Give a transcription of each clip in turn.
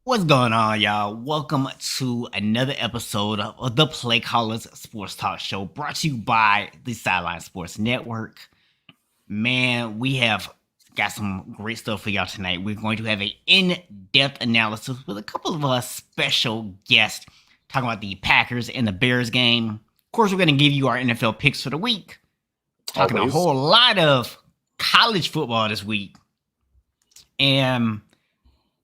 What's going on, y'all? Welcome to another episode of the Play Callers Sports Talk Show brought to you by the Sideline Sports Network. Man, we have got some great stuff for y'all tonight. We're going to have an in-depth analysis with a couple of special guests talking about the Packers and the Bears game. Of course, we're going to give you our NFL picks for the week, talking a Always. whole lot of college football this week. And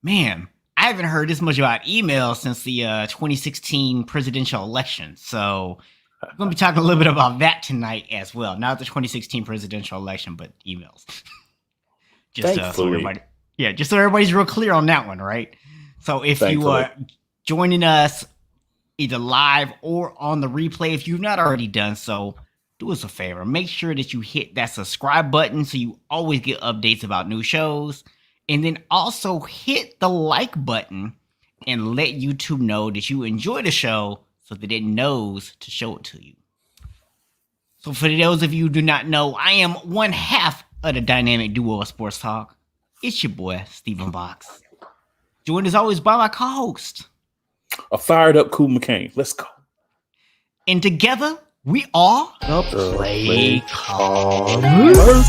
man, I haven't heard this much about email since the 2016 presidential election. So we're going to be talking a little bit about that tonight as well. Not the 2016 presidential election, but emails. So Thankfully. everybody, just so everybody's real clear on that one, right? So if you Thankfully. are joining us either live or on the replay, if you've not already done so, do us a favor. Make sure that you hit that subscribe button so you always get updates about new shows. And then also hit the like button and let YouTube know that you enjoy the show so that it knows to show it to you. So for those of you who do not know, I am one half of the dynamic duo of Sports Talk. It's your boy, Stephen Box. Joined as always by my co-host. A fired up cool McCain. Let's go. And together, we are The Play Callers.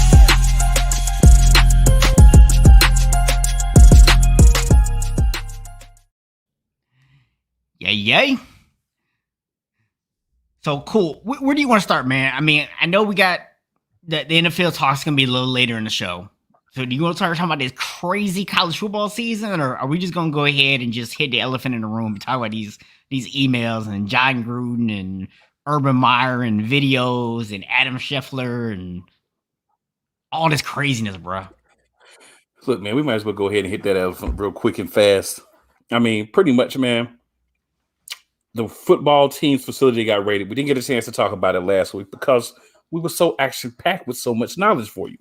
Yay. So cool. Where do you want to start, man? I mean, I know we got the NFL talk's gonna be a little later in the show. So do you want to start talking about this crazy college football season, or are we just gonna go ahead and just hit the elephant in the room and talk about these emails and Jon Gruden and Urban Meyer and videos and Adam Scheffler and all this craziness, bro? Look, man, we might as well go ahead and hit that elephant real quick and fast. I mean, pretty much, man. The football team's facility got raided. We didn't get a chance to talk about it last week because we were so action packed with so much knowledge for you.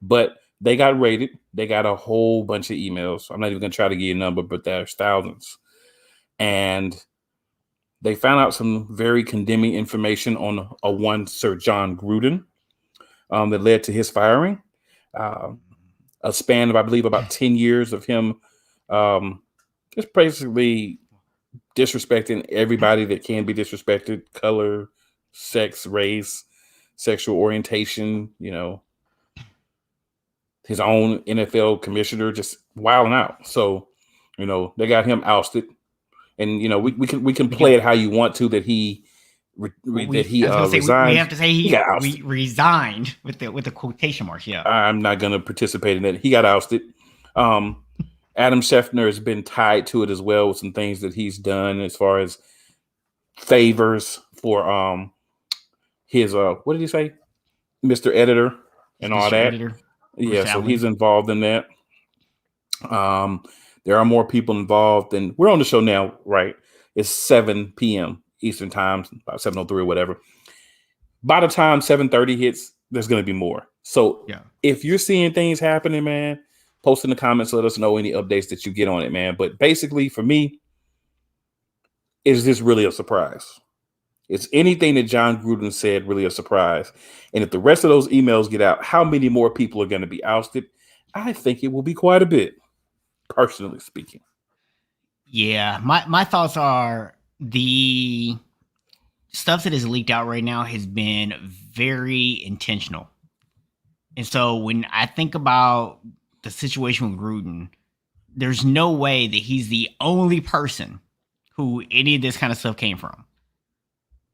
But they got raided. They got a whole bunch of emails. I'm not even going to try to give you a number, but there's thousands. And they found out some very condemning information on a one Sir Jon Gruden that led to his firing. A span of, I believe, about 10 years of him just basically disrespecting everybody that can be disrespected: color, sex, race, sexual orientation, his own NFL commissioner just wilding out. So, they got him ousted. And, we can play it how you want to, that he resigned. We have to say he got ousted. we resigned with the quotation marks. Yeah. I'm not going to participate in that. He got ousted. Adam Scheffler has been tied to it as well with some things that he's done as far as favors for his what did he say, Mr. Editor and all that. Editor, yeah, so he's involved in that. There are more people involved, and we're on the show now, right? It's 7 p.m. Eastern time, about 7:03 or whatever. By the time 7:30 hits, there's going to be more. So if you're seeing things happening, man, post in the comments, let us know any updates that you get on it, man. But basically, for me, is this really a surprise? Is anything that Jon Gruden said really a surprise? And if the rest of those emails get out, how many more people are going to be ousted? I think it will be quite a bit, personally speaking. Yeah, my thoughts are the stuff that is leaked out right now has been very intentional. And so when I think about the situation with Gruden, there's no way that he's the only person who any of this kind of stuff came from.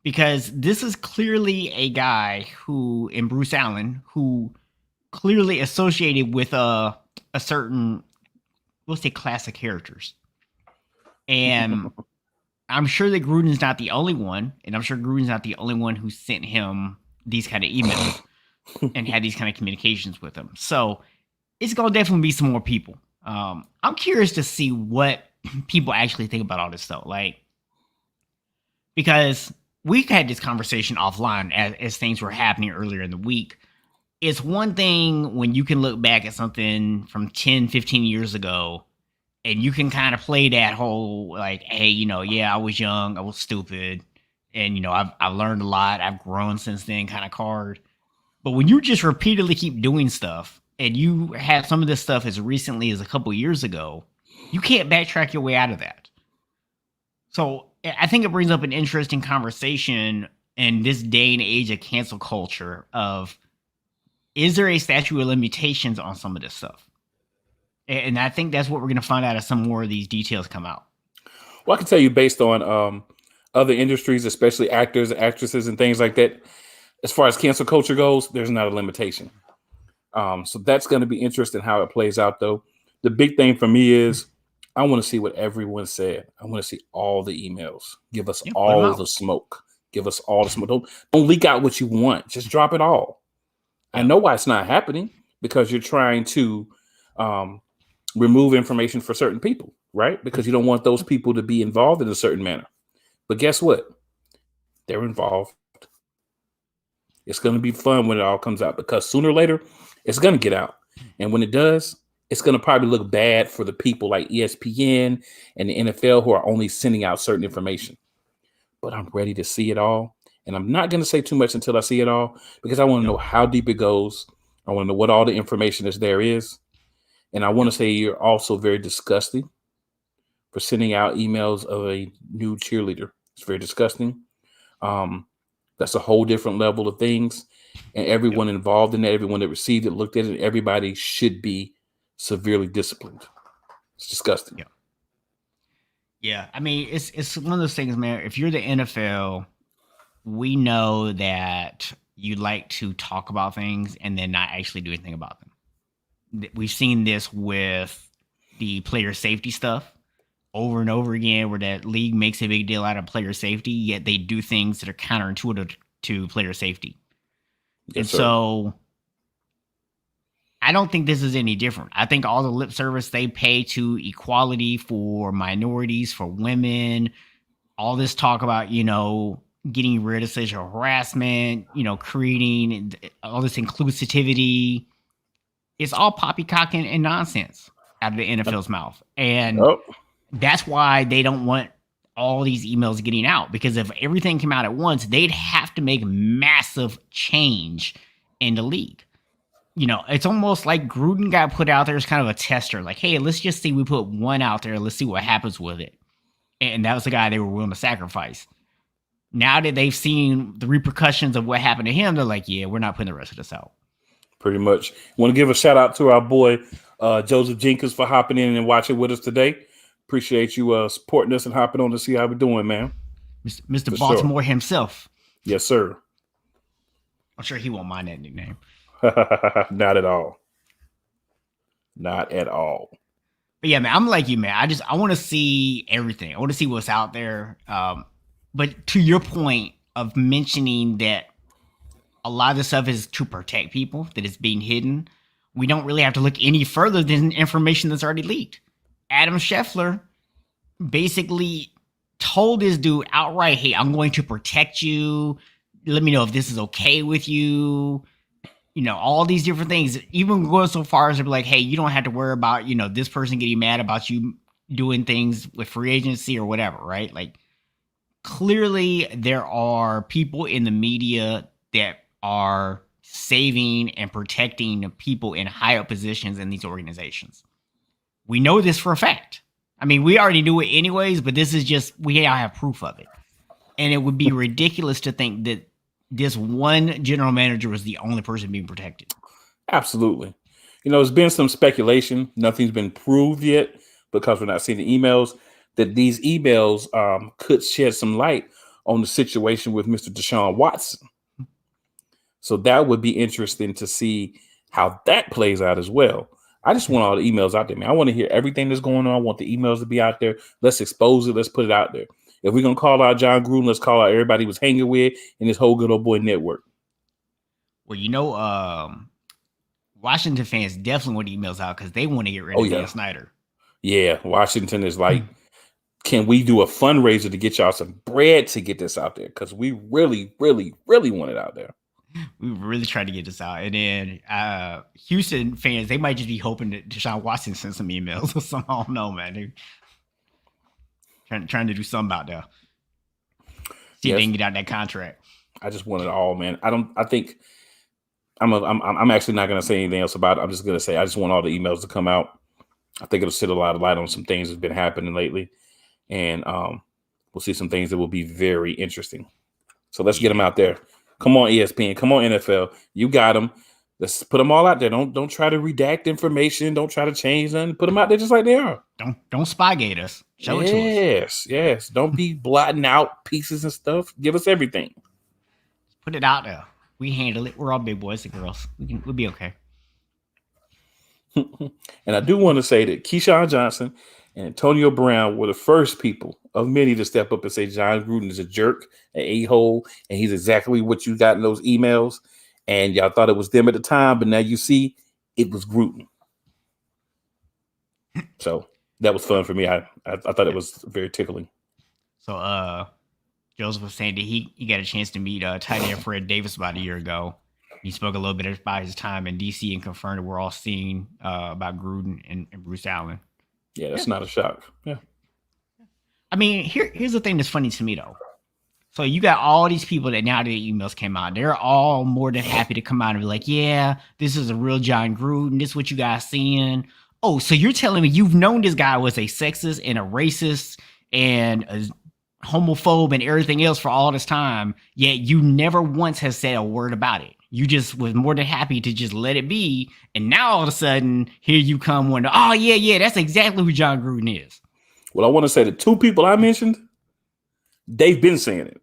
Because this is clearly a guy who, and Bruce Allen, who clearly associated with a certain, we'll say, class of characters. And I'm sure that Gruden's not the only one, and I'm sure Gruden's not the only one who sent him these kind of emails and had these kind of communications with him. So it's going to definitely be some more people. I'm curious to see what people actually think about all this stuff. Like, because we had this conversation offline as things were happening earlier in the week. It's one thing when you can look back at something from 10, 15 years ago and you can kind of play that whole, like, hey, I was young, I was stupid, and, I've learned a lot, I've grown since then kind of card. But when you just repeatedly keep doing stuff and you have some of this stuff as recently as a couple years ago, You can't backtrack your way out of that. So I think it brings up an interesting conversation in this day and age of cancel culture of, is there a statute of limitations on some of this stuff? And I think that's what we're going to find out as some more of these details come out. Well, I can tell you based on other industries, especially actors, actresses, and things like that, as far as cancel culture goes, there's not a limitation. So that's going to be interesting how it plays out, though. The big thing for me is I want to see what everyone said. I want to see all the emails. Give us all the smoke. Give us all the smoke. Don't leak out what you want. Just drop it all. I know why it's not happening, because you're trying to remove information for certain people, right? Because you don't want those people to be involved in a certain manner. But guess what? They're involved. It's going to be fun when it all comes out, because sooner or later, it's going to get out. And when it does, it's going to probably look bad for the people like ESPN and the NFL who are only sending out certain information. But I'm ready to see it all. And I'm not going to say too much until I see it all, because I want to know how deep it goes. I want to know what all the information there is. And I want to say you're also very disgusting for sending out emails of a new cheerleader. It's very disgusting. That's a whole different level of things. And everyone involved in that, everyone that received it, looked at it, everybody should be severely disciplined. It's disgusting. Yeah. I mean, it's one of those things, man. If you're the NFL, we know that you like to talk about things and then not actually do anything about them. We've seen this with the player safety stuff over and over again, where that league makes a big deal out of player safety, yet they do things that are counterintuitive to player safety. And so I don't think this is any different. I think all the lip service they pay to equality for minorities, for women, all this talk about, getting rid of sexual harassment, creating all this inclusivity, it's all poppycock and nonsense out of the NFL's mouth. And that's why they don't want all these emails getting out, because if everything came out at once, they'd have to make massive change in the league. It's almost like Gruden got put out there as kind of a tester. Like, hey, let's just see, we put one out there. Let's see what happens with it. And that was the guy they were willing to sacrifice. Now that they've seen the repercussions of what happened to him, they're like, yeah, we're not putting the rest of this out. Pretty much. Want to give a shout out to our boy, Joseph Jenkins, for hopping in and watching with us today. Appreciate you supporting us and hopping on to see how we're doing, man. Mr. For Baltimore himself. Yes, sir. I'm sure he won't mind that nickname. Not at all. Not at all. But yeah, man, I'm like you, man. I want to see everything. I want to see what's out there. But to your point of mentioning that a lot of the stuff is to protect people, that it's being hidden, we don't really have to look any further than information that's already leaked. Adam Scheffler basically told this dude outright, hey, I'm going to protect you. Let me know if this is okay with you. All these different things, even going so far as to be like, hey, you don't have to worry about, this person getting mad about you doing things with free agency or whatever, right? Like, clearly there are people in the media that are saving and protecting people in high up positions in these organizations. We know this for a fact. I mean, we already knew it anyways, but this is just, we now have proof of it. And it would be ridiculous to think that this one general manager was the only person being protected. Absolutely. There's been some speculation. Nothing's been proved yet, because we're not seeing the emails, that these emails could shed some light on the situation with Mr. Deshaun Watson. So that would be interesting to see how that plays out as well. I just want all the emails out there, man. I want to hear everything that's going on. I want the emails to be out there. Let's expose it. Let's put it out there. If we're going to call out Jon Gruden, let's call out everybody he was hanging with in this whole good old boy network. Well, Washington fans definitely want emails out because they want to get rid of Dan Snyder. Yeah, Washington is like, can we do a fundraiser to get y'all some bread to get this out there? Because we really, really, really want it out there. We really tried to get this out. And then Houston fans, they might just be hoping that Deshaun Watson sends some emails or something. I don't know, man. They're trying to do something about that. See if they can get out that contract. I just want it all, man. I'm actually not going to say anything else about it. I'm just going to say I just want all the emails to come out. I think it'll shed a lot of light on some things that's been happening lately. And we'll see some things that will be very interesting. So let's get them out there. Come on, ESPN. Come on, NFL. You got them. Let's put them all out there. Don't try to redact information. Don't try to change them. Put them out there just like they are. Don't Spygate us. Show it to us. Yes. Don't be blotting out pieces and stuff. Give us everything. Put it out there. We handle it. We're all big boys and girls. We'll be okay. And I do want to say that Keyshawn Johnson and Antonio Brown were the first people of many to step up and say Jon Gruden is a jerk, an a-hole, and he's exactly what you got in those emails. And y'all thought it was them at the time, but now you see it was Gruden. So that was fun for me. I thought it was very tickling. So Joseph was saying that he got a chance to meet tight end Fred Davis about a year ago. He spoke a little bit about his time in DC and confirmed that we're all seeing about Gruden and Bruce Allen. Yeah, that's not a shock. Yeah. I mean, here's the thing that's funny to me, though. So you got all these people that now the emails came out. They're all more than happy to come out and be like, yeah, this is a real Jon Gruden. This is what you guys seeing. Oh, so you're telling me you've known this guy was a sexist and a racist and a homophobe and everything else for all this time, yet you never once has said a word about it. You just was more than happy to just let it be. And now all of a sudden, here you come wondering, oh, yeah, that's exactly who Jon Gruden is. Well, I want to say the two people I mentioned, they've been saying it.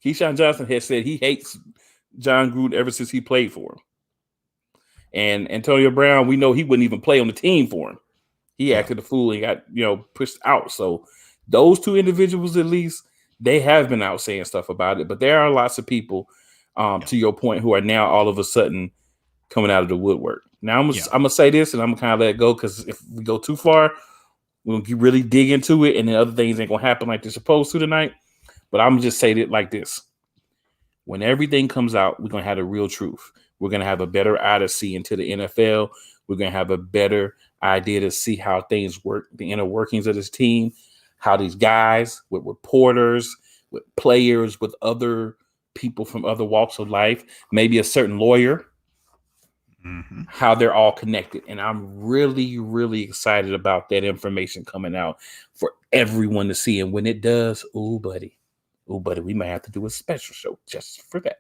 Keyshawn Johnson has said he hates Jon Gruden ever since he played for him. And Antonio Brown, we know he wouldn't even play on the team for him. He acted a fool and got, pushed out. So those two individuals, at least, they have been out saying stuff about it. But there are lots of people, to your point, who are now all of a sudden coming out of the woodwork. Now, I'm going to say this, and I'm going to kind of let it go, because if we go too far, we're going to really dig into it, and then other things ain't going to happen like they're supposed to tonight. But I'm going to just say it like this. When everything comes out, we're going to have the real truth. We're going to have a better eye to see into the NFL. We're going to have a better idea to see how things work, the inner workings of this team, how these guys with reporters, with players, with other people from other walks of life, maybe a certain lawyer, how they're all connected. And I'm really, really excited about that information coming out for everyone to see. And when it does, buddy, we might have to do a special show just for that.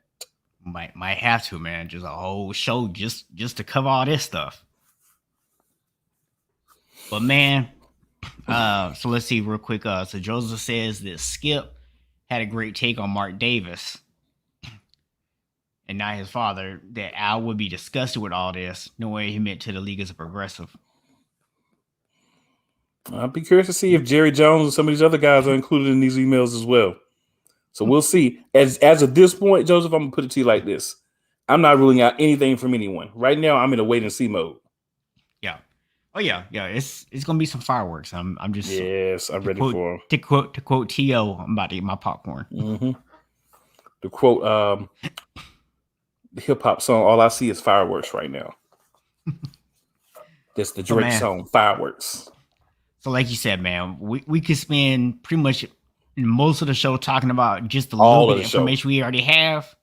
Might have to, man. Just a whole show just to cover all this stuff. But man, so let's see real quick. So Joseph says that Skip had a great take on Mark Davis, and not his father, that Al would be disgusted with all this, knowing he meant to the league as a progressive. I'd be curious to see if Jerry Jones and some of these other guys are included in these emails as well. So we'll see. As of this point, Joseph, I'm going to put it to you like this. I'm not ruling out anything from anyone. Right now, I'm in a wait and see mode. Yeah. Oh, yeah. It's going to be some fireworks. I'm just... Yes, I'm ready for them. To quote T.O., I'm about to eat my popcorn. Mm-hmm. To quote the hip-hop song, all I see is fireworks right now. That's the Drake song, Fireworks. So like you said, man, we could spend pretty much most of the show talking about just a little bit of information we already have,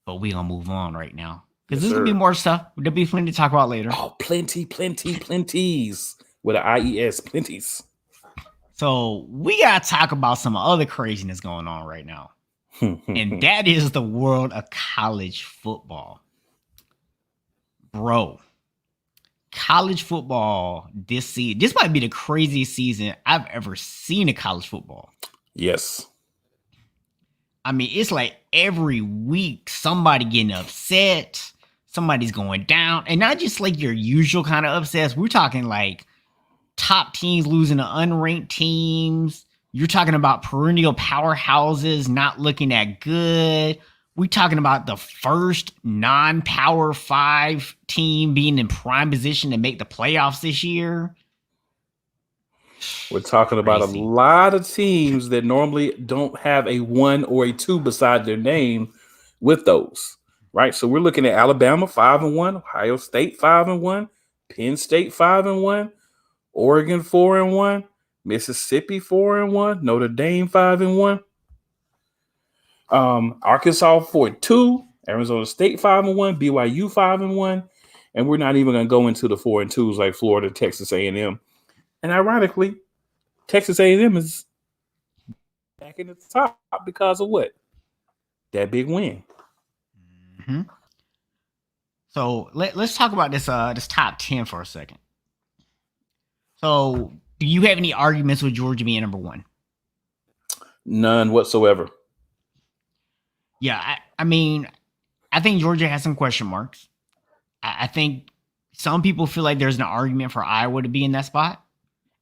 but we gonna move on right now because there's gonna be more stuff. There'll be plenty to talk about later. Oh, plenties with an IES, plenties. So we gotta talk about some other craziness going on right now, and that is the world of college football, bro. College football this season. This might be the craziest season I've ever seen in college football. Yes. I mean, it's like every week somebody getting upset, somebody's going down, and not just like your usual kind of upsets. We're talking like top teams losing to unranked teams. You're talking about perennial powerhouses not looking that good. We're talking about the first non-Power 5 team being in prime position to make the playoffs this year. We're talking about a lot of teams that normally don't have a 1 or a 2 beside their name with those, right? So we're looking at Alabama 5-1, Ohio State 5-1, Penn State 5-1, Oregon 4-1, Mississippi 4-1, Notre Dame 5-1. Arkansas 4-2, Arizona State 5-1, BYU 5-1, And we're not even going to go into the 4-2s like Florida, Texas A&M. And ironically, Texas A&M is back in the top because of what? That big win. Mm-hmm. So let's talk about this top 10 for a second. So do you have any arguments with Georgia being number one? None whatsoever. Yeah, I mean, I think Georgia has some question marks. I think some people feel like there's an argument for Iowa to be in that spot.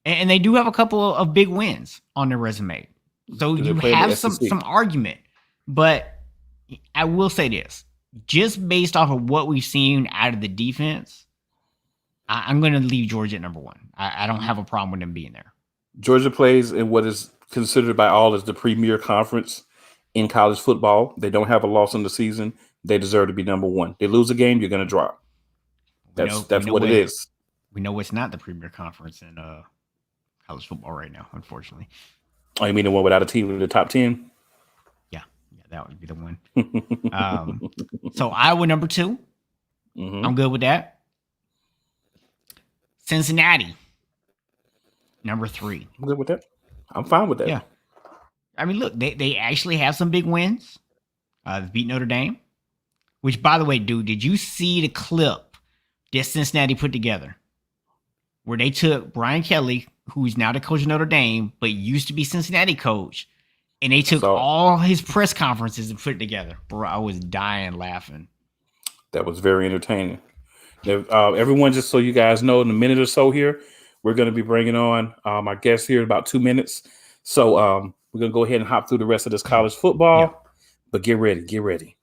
And they do have a couple of big wins on their resume. So you have some argument. But I will say this. Just based off of what we've seen out of the defense, I'm going to leave Georgia at number one. I don't have a problem with them being there. Georgia plays in what is considered by all as the premier conference in college football. They don't have a loss in the season. They deserve to be number one. They lose a game, you're going to drop. That's what it is. We know it's not the premier conference in college football right now, unfortunately. Oh, you mean the one without a team in the top 10? Yeah, that would be the one. So Iowa number 2. Mm-hmm. I'm good with that. Cincinnati number 3. I'm good with that. I'm fine with that. Yeah. I mean, look, they actually have some big wins. They beat Notre Dame. Which, by the way, dude, did you see the clip that Cincinnati put together? Where they took Brian Kelly, who's now the coach of Notre Dame, but used to be Cincinnati coach, and they took all his press conferences and put it together. Bro, I was dying laughing. That was very entertaining. Everyone, just so you guys know, in a minute or so here, we're going to be bringing on our guest here in about 2 minutes. So we're going to go ahead and hop through the rest of this college football, but get ready.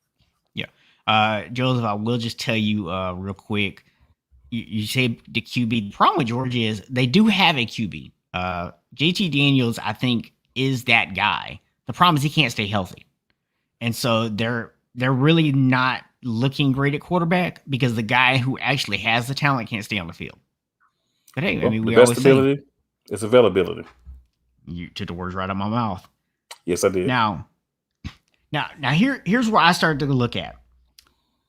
Yeah. Joseph, I will just tell you real quick, you say the QB. The problem with Georgia is they do have a QB. JT Daniels, I think, is that guy. The problem is he can't stay healthy. And so they're really not looking great at quarterback because the guy who actually has the talent can't stay on the field. But hey, I mean, we always say it's availability. You took the words right out of my mouth. Yes, I did. Now here's where I started to look at.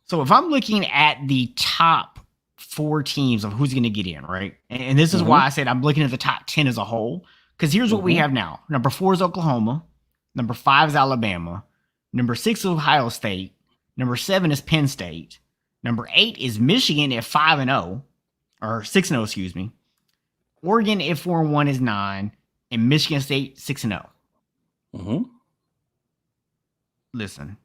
So if I'm looking at the top 4 teams of who's going to get in, right? And this is why I said I'm looking at the top 10 as a whole. Because here's what we have now. Number 4 is Oklahoma. Number 5 is Alabama. Number 6 is Ohio State. Number 7 is Penn State. Number 8 is Michigan at 5-0. Or 6-0, excuse me. Oregon at 4-1 is 9. And Michigan State 6-0. Mm-hmm. Listen.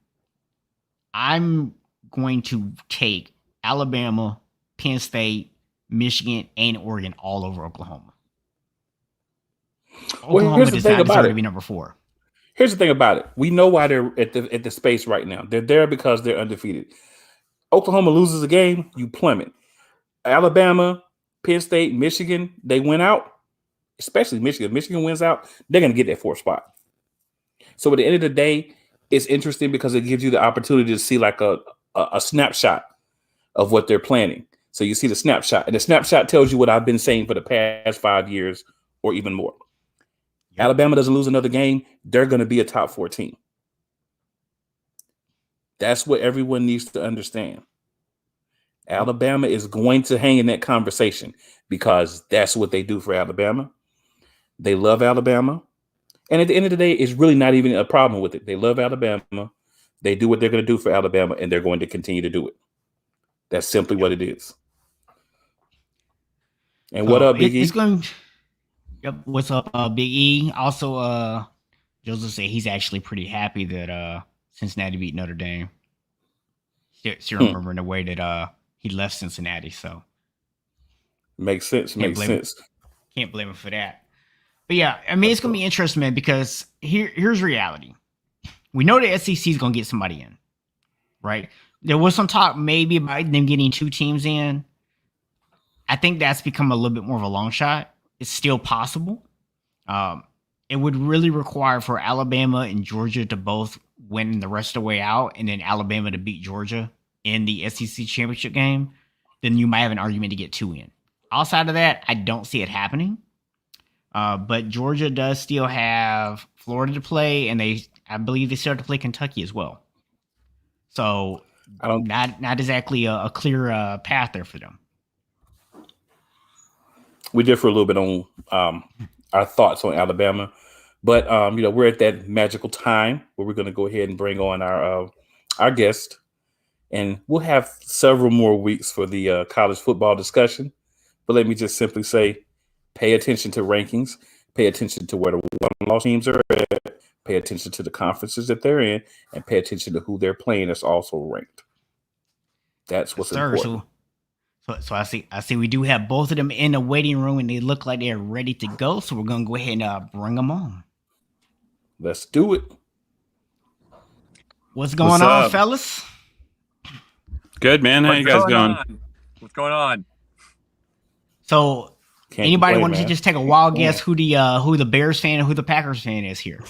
I'm going to take Alabama, Penn State, Michigan, and Oregon all over Oklahoma. Oklahoma decided to be number 4. Here's the thing about it. We know why they're at the space right now. They're there because they're undefeated. Oklahoma loses a game, you plummet. Alabama, Penn State, Michigan, they win out. Especially Michigan. Michigan wins out, they're going to get that 4th spot. So at the end of the day, it's interesting because it gives you the opportunity to see like a snapshot of what they're planning. So you see the snapshot, and the snapshot tells you what I've been saying for the past 5 years or even more. Yep. Alabama doesn't lose another game, they're going to be a top 4 team. That's what everyone needs to understand. Alabama is going to hang in that conversation because that's what they do for Alabama. They love Alabama. And at the end of the day, it's really not even a problem with it. They love Alabama. They do what they're going to do for Alabama, and they're going to continue to do it. That's simply what it is. And what up, Big E? What's up, Big E? Also, Joseph said he's actually pretty happy that Cincinnati beat Notre Dame. Still remembering the way that he left Cincinnati. So makes sense. Can't blame him for that. But yeah, I mean, it's going to be interesting, man, because here's reality. We know the SEC is going to get somebody in, right? There was some talk maybe about them getting 2 teams in. I think that's become a little bit more of a long shot. It's still possible. It would really require for Alabama and Georgia to both win the rest of the way out, and then Alabama to beat Georgia in the SEC championship game. Then you might have an argument to get 2 in. Outside of that, I don't see it happening. But Georgia does still have Florida to play, and I believe they still have to play Kentucky as well. So not exactly a clear path there for them. We differ a little bit on our thoughts on Alabama, but we're at that magical time where we're going to go ahead and bring on our guest, and we'll have several more weeks for the college football discussion. But let me just simply say, pay attention to rankings, pay attention to where the one-loss teams are at, pay attention to the conferences that they're in, and pay attention to who they're playing that's also ranked. That's what's important. So I see we do have both of them in the waiting room, and they look like they're ready to go. So we're gonna go ahead and bring them on. Let's do it. What's going on, fellas? Good, man. How you guys doing? What's going on? So, anybody want to just take a wild guess who the Bears fan and who the Packers fan is here?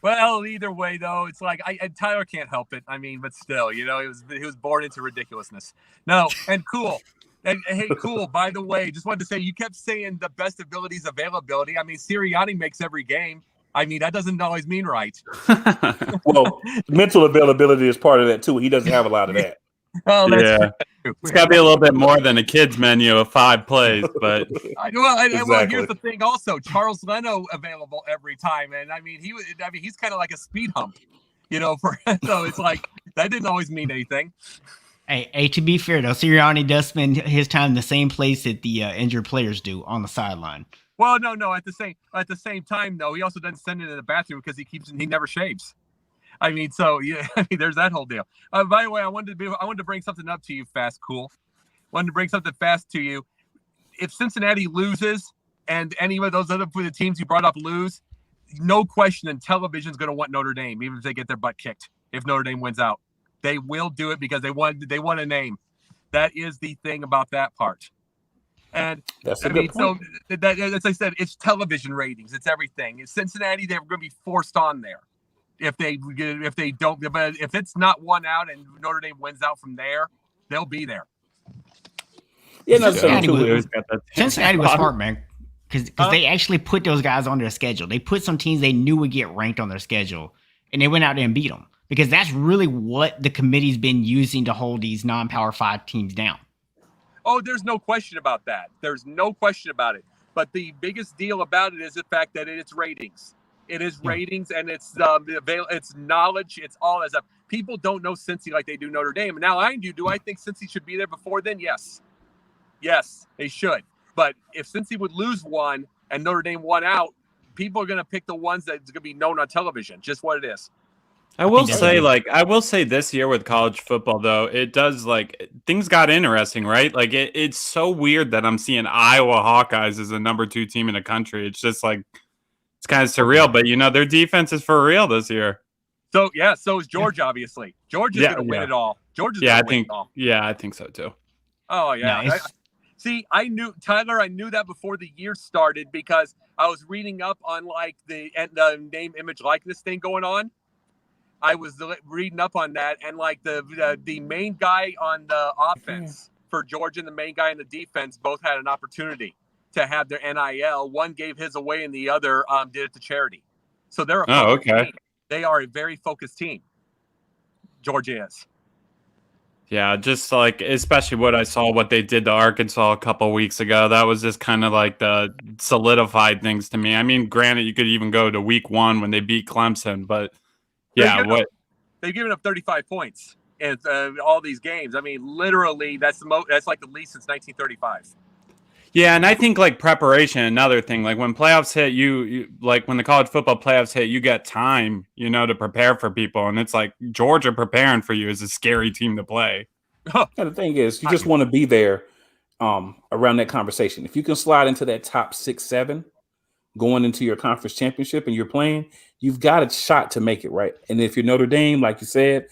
Well, either way, though, it's like Tyler can't help it. I mean, but still, he was born into ridiculousness. No, and cool. And hey, cool. By the way, just wanted to say, you kept saying the best abilities availability. I mean, Sirianni makes every game. I mean, that doesn't always mean right. Well, mental availability is part of that too. He doesn't have a lot of that. Oh, that's true. It's got to be a little bit more than a kid's menu of 5 plays, but well, here's the thing. Also, Charles Leno available every time, and he's kind of like a speed hump, so it's like that didn't always mean anything. Hey, to be fair though, Sirianni does spend his time in the same place that the injured players do, on the sideline. Well, no. At the same time, though, he also doesn't send it in the bathroom because he never shaves. I mean, so yeah, there's that whole deal. By the way, I wanted to bring something up to you, fast, cool. Wanted to bring something fast to you. If Cincinnati loses and any of those other teams you brought up lose, no question, and television's going to want Notre Dame, even if they get their butt kicked. If Notre Dame wins out, they will do it because they want a name. That is the thing about that part. And that's a good point. So as I said, it's television ratings. It's everything. In Cincinnati, they're going to be forced on there. If they don't, but if it's not one out and Notre Dame wins out from there, they'll be there. Yeah, Cincinnati was smart, man, because they actually put those guys on their schedule. They put some teams they knew would get ranked on their schedule, and they went out there and beat them, because that's really what the committee's been using to hold these non-Power 5 teams down. Oh, there's no question about that. There's no question about it. But the biggest deal about it is the fact that it's ratings. It is ratings, and it's knowledge. It's all as up. People don't know Cincy like they do Notre Dame. And now do I think Cincy should be there before then? Yes, they should. But if Cincy would lose one and Notre Dame won out, people are going to pick the ones that's going to be known on television. Just what it is. I will say this year with college football, though, it does things got interesting, right? Like it's so weird that I'm seeing Iowa Hawkeyes as the number 2 team in the country. It's just like, it's kind of surreal, but their defense is for real this year. So is Georgia, obviously. Georgia's going to win it all. Georgia's going to win it all. Yeah, I think so too. Oh yeah. I knew that before the year started because I was reading up on the name, image, likeness thing going on. I was reading up on that, and the main guy on the offense for Georgia and the main guy in the defense both had an opportunity to have their NIL. One gave his away, and the other did it to charity. So they're a focused team. They are a very focused team. Georgia is. Yeah, just especially what they did to Arkansas a couple weeks ago. That was just kind of the solidified things to me. I mean, granted, you could even go to week 1 when they beat Clemson, but they've given up 35 points in all these games. I mean, literally, that's like the least since 1935. Yeah, and I think preparation, another thing. When playoffs hit, you when the college football playoffs hit, you get time, to prepare for people, and it's Georgia preparing for you is a scary team to play. And the thing is, you just want to be there around that conversation. If you can slide into that top 6, 7 going into your conference championship and you're playing, you've got a shot to make it, right? And if you're Notre Dame, like you said,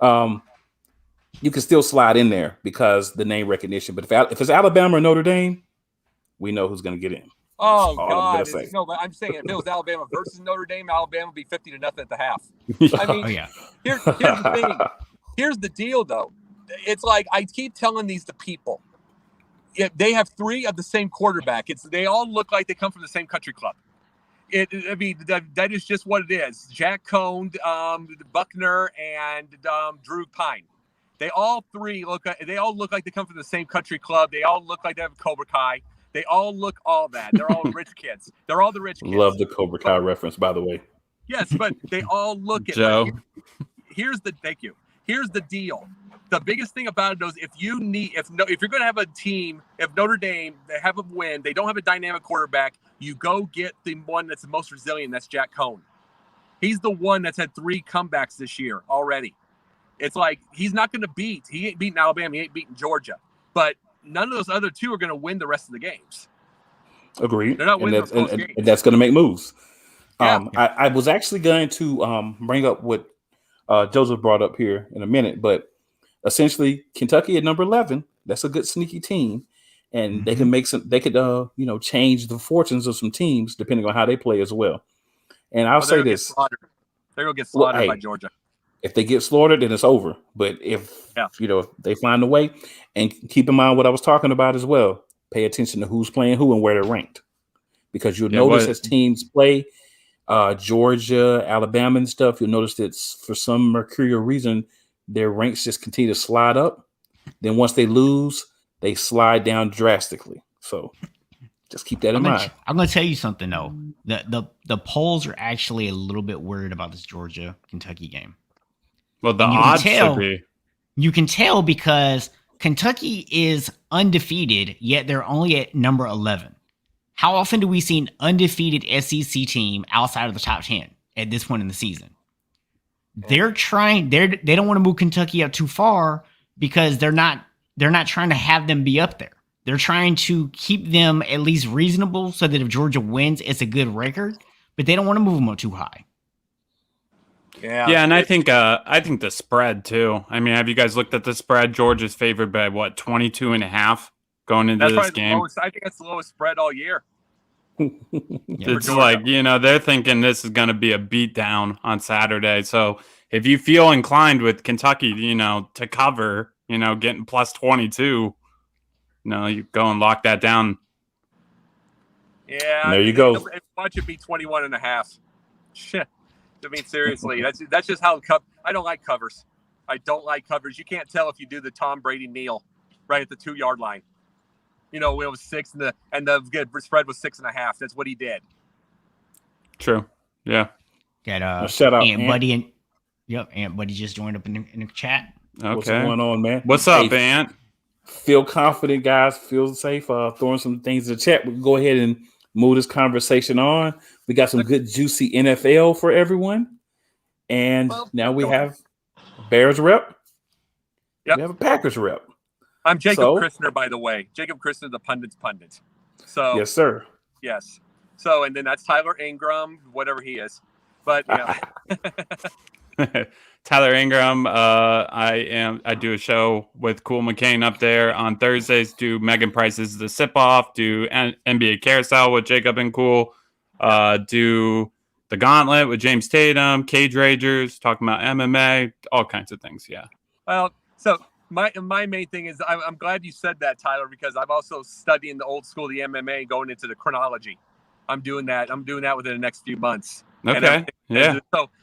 you can still slide in there because the name recognition. But if it's Alabama or Notre Dame, we know who's going to get in. Oh, God. No, but I'm saying if it was Alabama versus Notre Dame, Alabama would be 50-0 at the half. I mean, here's the thing. Here's the deal, though. It's I keep telling these to people. They have 3 of the same quarterback. They all look like they come from the same country club. I mean, that is just what it is. Jack Cohn, Buckner, and Drew Pine. They all look like they come from the same country club. They all look like they have a Cobra Kai. They all look all that. They're all rich kids. They're all the rich kids. Love the Cobra Kai reference, by the way. Yes, but they all look at Joe. Thank you. Here's the deal. The biggest thing about it is if you're going to have a team, if Notre Dame, they have a win, they don't have a dynamic quarterback, you go get the one that's the most resilient. That's Jack Cohn. He's the one that's had 3 comebacks this year already. It's like he ain't beating Alabama, he ain't beating Georgia, but none of those other 2 are going to win the rest of the games. Agreed. They're not winning those close games. And that's going to make moves. Yeah. I was actually going to bring up what Joseph brought up here in a minute, but essentially Kentucky at number 11, that's a good sneaky team, and they can change the fortunes of some teams depending on how they play as well. And I'll say this: they're gonna get slaughtered by Georgia. If they get slaughtered, then it's over. But if they find a way, and keep in mind what I was talking about as well, pay attention to who's playing who and where they're ranked, because you'll notice as teams play. Georgia, Alabama, and stuff, you'll notice that for some mercurial reason, their ranks just continue to slide up. Then once they lose, they slide down drastically. So just keep that in mind. I'm going to tell you something, though. The polls are actually a little bit worried about this Georgia-Kentucky game. Well, the odds should be. You can tell because Kentucky is undefeated, yet they're only at number 11. How often do we see an undefeated SEC team outside of the top 10 at this point in the season? They don't want to move Kentucky up too far because they're not trying to have them be up there. They're trying to keep them at least reasonable so that if Georgia wins, it's a good record, but they don't want to move them up too high. Yeah, and I think the spread too. I mean, have you guys looked at the spread? Georgia's favored by 22.5 going into this game. I think that's the lowest spread all year. It's like, they're thinking this is going to be a beatdown on Saturday. So if you feel inclined with Kentucky, to cover, getting plus 22, you go and lock that down. Yeah. There you go. Watch it be 21.5. Shit. I mean, seriously, that's just how I don't like covers. I don't like covers. You can't tell if you do the Tom Brady kneel right at the 2-yard line. It was 6 and the spread was 6.5. That's what he did. True. Yeah. Got shout out Aunt Buddy Aunt Buddy just joined up in the chat. Okay. What's going on, man? What's up, Aunt? Feel confident, guys. Feel safe. Throwing some things in the chat. We can go ahead and move this conversation on. We got some good, juicy NFL for everyone. And now we have Bears rep. Yep. We have a Packers rep. I'm Jacob Christner, by the way. Jacob Christner, the pundit's pundit. So yes, sir. Yes. So, and then that's Tyler Ingram, whatever he is. But Tyler Ingram. I do a show with Cool McCain up there on Thursdays. Do Megan Price's The Sip Off. Do NBA Carousel with Jacob and Cool. Do The Gauntlet with James Tatum. Cage Ragers, talking about MMA, all kinds of things. Yeah. Well, so my main thing is I'm glad you said that, Tyler, because I'm also studying the old school, the MMA, going into the chronology. I'm doing that within the next few months. Okay. Yeah.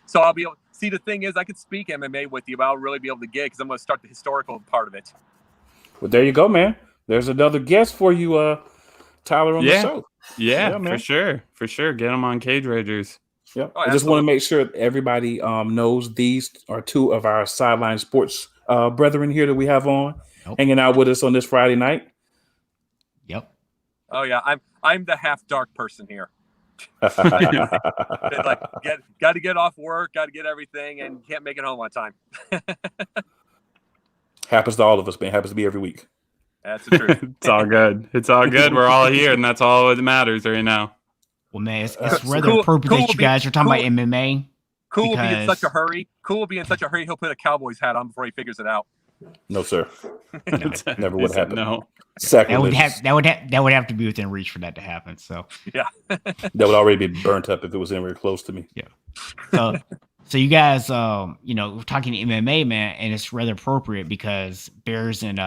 So I'll be able. See, the thing is, I could speak MMA with you, but I'll really be able to get because I'm going to start the historical part of it. Well, there you go, man. There's another guest for you, Tyler, on the show. Yeah, for sure. Get them on Cage Ragers. Yeah. I just want to make sure everybody knows these are 2 of our Sideline Sports brethren here that we have on, hanging out with us on this Friday night. Yep. Oh yeah, I'm the half dark person here. Got to get off work, got to get everything, and can't make it home on time. Happens to all of us, man. Happens to be every week. That's the truth. It's all good. We're all here, and that's all that matters right now. Well, man, it's rather appropriate that you guys are talking about MMA. Cool will be in such a hurry. He'll put a Cowboys hat on before he figures it out. No, sir. Never would happen. No. That would have to be within reach for that to happen. So yeah, that would already be burnt up if it was anywhere close to me. Yeah. So you guys, we're talking MMA, man, and it's rather appropriate because Bears and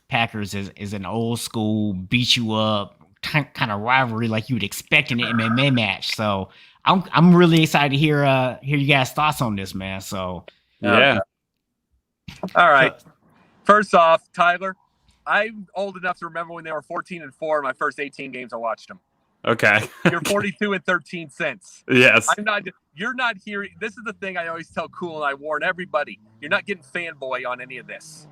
Packers is an old school beat you up, kind of rivalry like you would expect in an MMA match. So I'm really excited to hear you guys' thoughts on this, man. So Yeah. All right. First off, Tyler, I'm old enough to remember when they were 14-4 in my first 18 games I watched them. Okay. You're 42-13 cents. Yes. You're not hearing. This is the thing I always tell Cool, and I warn everybody. You're not getting fanboy on any of this.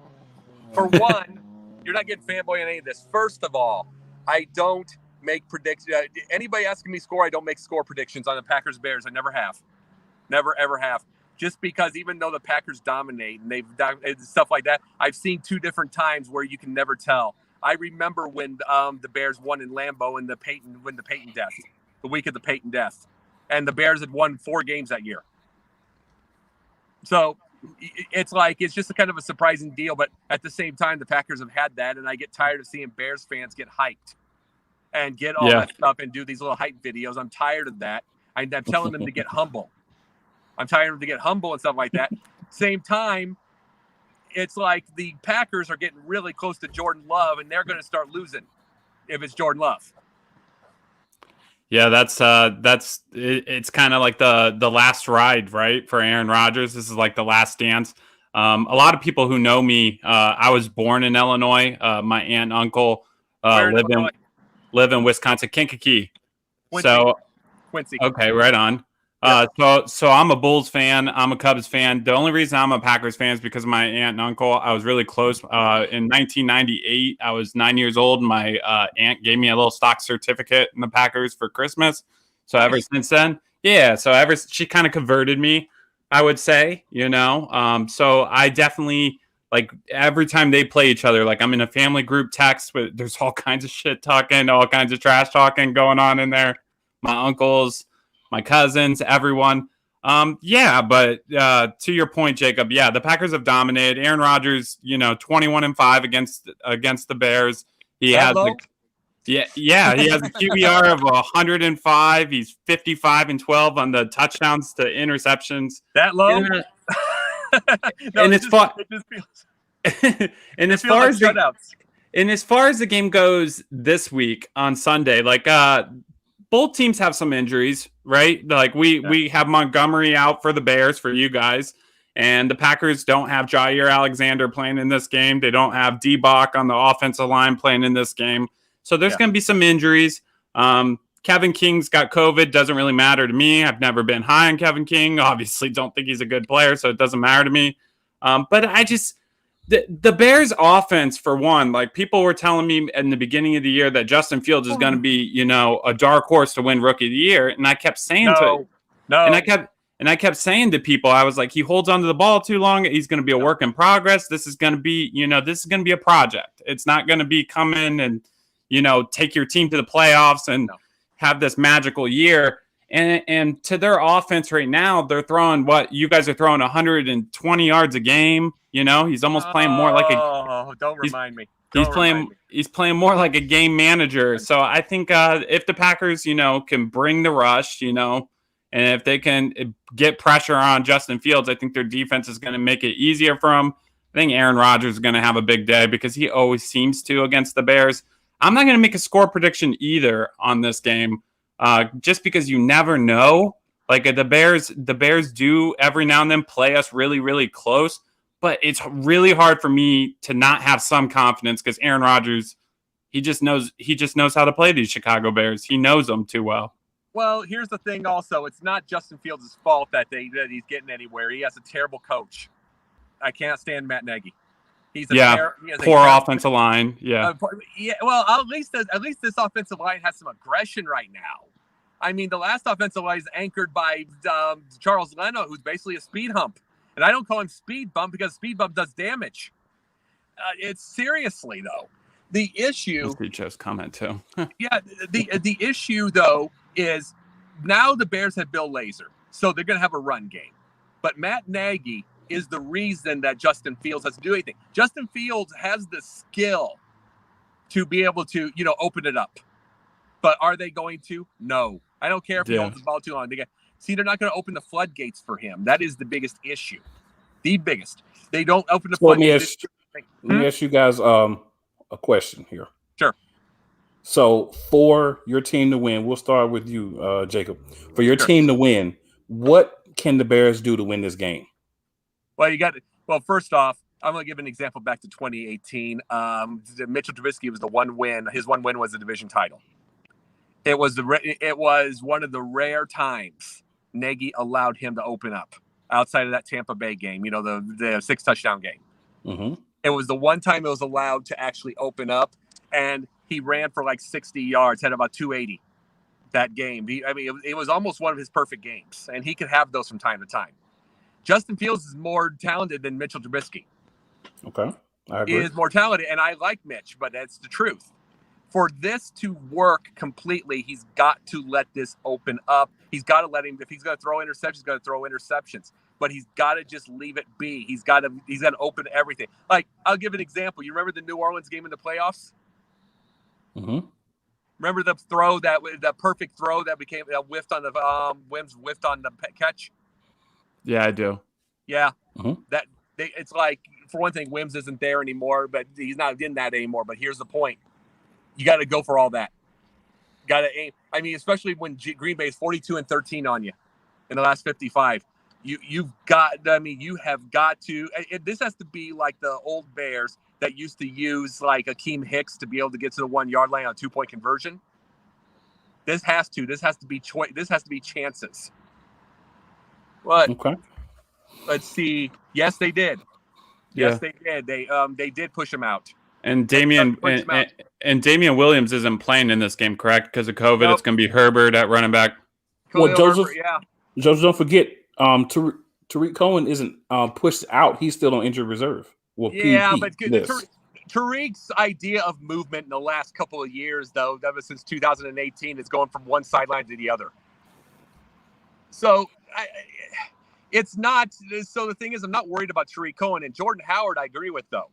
For one, you're not getting fanboy on any of this. First of all, I don't make predictions. Anybody asking me score, I don't make score predictions on the Packers Bears. I never have. Never, ever have. Just because even though the Packers dominate and they've done stuff like that, I've seen two different times where you can never tell. I remember when the Bears won in Lambeau in the Peyton death, the week of the Peyton death, and the Bears had won 4 games that year. So it's just a kind of a surprising deal, but at the same time, the Packers have had that, and I get tired of seeing Bears fans get hyped and get all that stuff and do these little hype videos. I'm tired of that. I'm telling them to get humble. I'm tired of them to get humble and stuff like that. Same time, it's like the Packers are getting really close to Jordan Love, and they're going to start losing if it's Jordan Love. Yeah, it's kind of like the last ride, right, for Aaron Rodgers. This is like the last dance. A lot of people who know me, I was born in Illinois. My aunt and uncle live in Wisconsin, Kankakee. Quincy. Okay, right on. So I'm a Bulls fan. I'm a Cubs fan. The only reason I'm a Packers fan is because of my aunt and uncle. I was really close. In 1998, I was 9 years old, and my aunt gave me a little stock certificate in the Packers for Christmas. So ever since then, she kind of converted me, I would say, So I definitely, like, every time they play each other, like, I'm in a family group text with, there's all kinds of shit talking, all kinds of trash talking going on in there. My uncles, my cousins, everyone. But to your point, Jacob, the Packers have dominated. Aaron Rodgers, 21-5 against the Bears. He has he has a QBR of 105. He's 55-12 on the touchdowns to interceptions. That low? And as far as the game goes this week on Sunday, like both teams have some injuries, right? Like we have Montgomery out for the Bears, for you guys, and the Packers don't have Jair Alexander playing in this game. They don't have D-Bach on the offensive line playing in this game. So there's going to be some injuries. Kevin King's got COVID. Doesn't really matter to me. I've never been high on Kevin King. Obviously don't think he's a good player, so it doesn't matter to me. But I just... The Bears offense, for one, like people were telling me in the beginning of the year that Justin Fields is going to be, a dark horse to win Rookie of the Year, and I kept saying and I kept saying to people, I was like, he holds onto the ball too long. He's going to be a work in progress. This is going to be, this is going to be a project. It's not going to be come in and, take your team to the playoffs and have this magical year. And to their offense right now, they're throwing what you guys are throwing 120 yards a game. He's almost playing more like don't remind me. He's playing more like a game manager. So I think if the Packers, can bring the rush, and if they can get pressure on Justin Fields, I think their defense is going to make it easier for him. I think Aaron Rodgers is going to have a big day because he always seems to against the Bears. I'm not going to make a score prediction either on this game. Just because you never know, like the Bears do every now and then play us really, really close, but it's really hard for me to not have some confidence because Aaron Rodgers, he just knows how to play these Chicago Bears. He knows them too well. Well, here's the thing also, it's not Justin Fields' fault that he's getting anywhere. He has a terrible coach. I can't stand Matt Nagy. He's poor offensive line. Well, at least this offensive line has some aggression right now. I mean, the last offensive line is anchored by Charles Leno, who's basically a speed hump. And I don't call him speed bump because speed bump does damage. It's seriously, though. The issue... Just comment, too. The issue, though, is now the Bears have Bill Lazor, so they're going to have a run game. But Matt Nagy is the reason that Justin Fields has to do anything. Justin Fields has the skill to be able to, open it up. But are they going to? No. I don't care if he holds the ball too long. They're not going to open the floodgates for him. That is the biggest issue. The biggest. They don't open the floodgates. Let me ask you guys a question here. Sure. So for your team to win, we'll start with you, Jacob. For your team to win, what can the Bears do to win this game? Well, first off, I'm going to give an example back to 2018. Mitchell Trubisky was the one win. His one win was the division title. It was one of the rare times Nagy allowed him to open up outside of that Tampa Bay game, the 6 touchdown game. Mm-hmm. It was the one time it was allowed to actually open up, and he ran for like 60 yards, had about 280 that game. It was almost one of his perfect games, and he could have those from time to time. Justin Fields is more talented than Mitchell Trubisky. Okay, I agree. He is more talented, and I like Mitch, but that's the truth. For this to work completely, he's got to let this open up. He's got to let him. If he's going to throw interceptions, he's going to throw interceptions. But he's got to just leave it be. He's got to open everything. Like, I'll give an example. You remember the New Orleans game in the playoffs? Mm-hmm. Remember the perfect throw that whiffed on the Wims whiffed on the catch? Yeah, I do. Yeah, mm-hmm. It's like, for one thing, Wims isn't there anymore, but he's not in that anymore. But here's the point: you got to go for all that. Got to aim. I mean, especially when Green Bay is 42-13 on you in the last 55. You have got to. This has to be like the old Bears that used to use like Akeem Hicks to be able to get to the 1 yard line on a 2-point conversion. This has to be chances. What? Okay. Let's see. Yes, they did. Yes, they did. They did push him out. And Damian Williams isn't playing in this game, correct? Because of COVID, It's going to be Herbert at running back. Joseph, don't forget, Tariq Cohen isn't pushed out. He's still on injured reserve. Well, but Tariq's idea of movement in the last couple of years, though, ever since 2018, is going from one sideline to the other. So it's not. So the thing is, I'm not worried about Tariq Cohen and Jordan Howard. I agree with, though,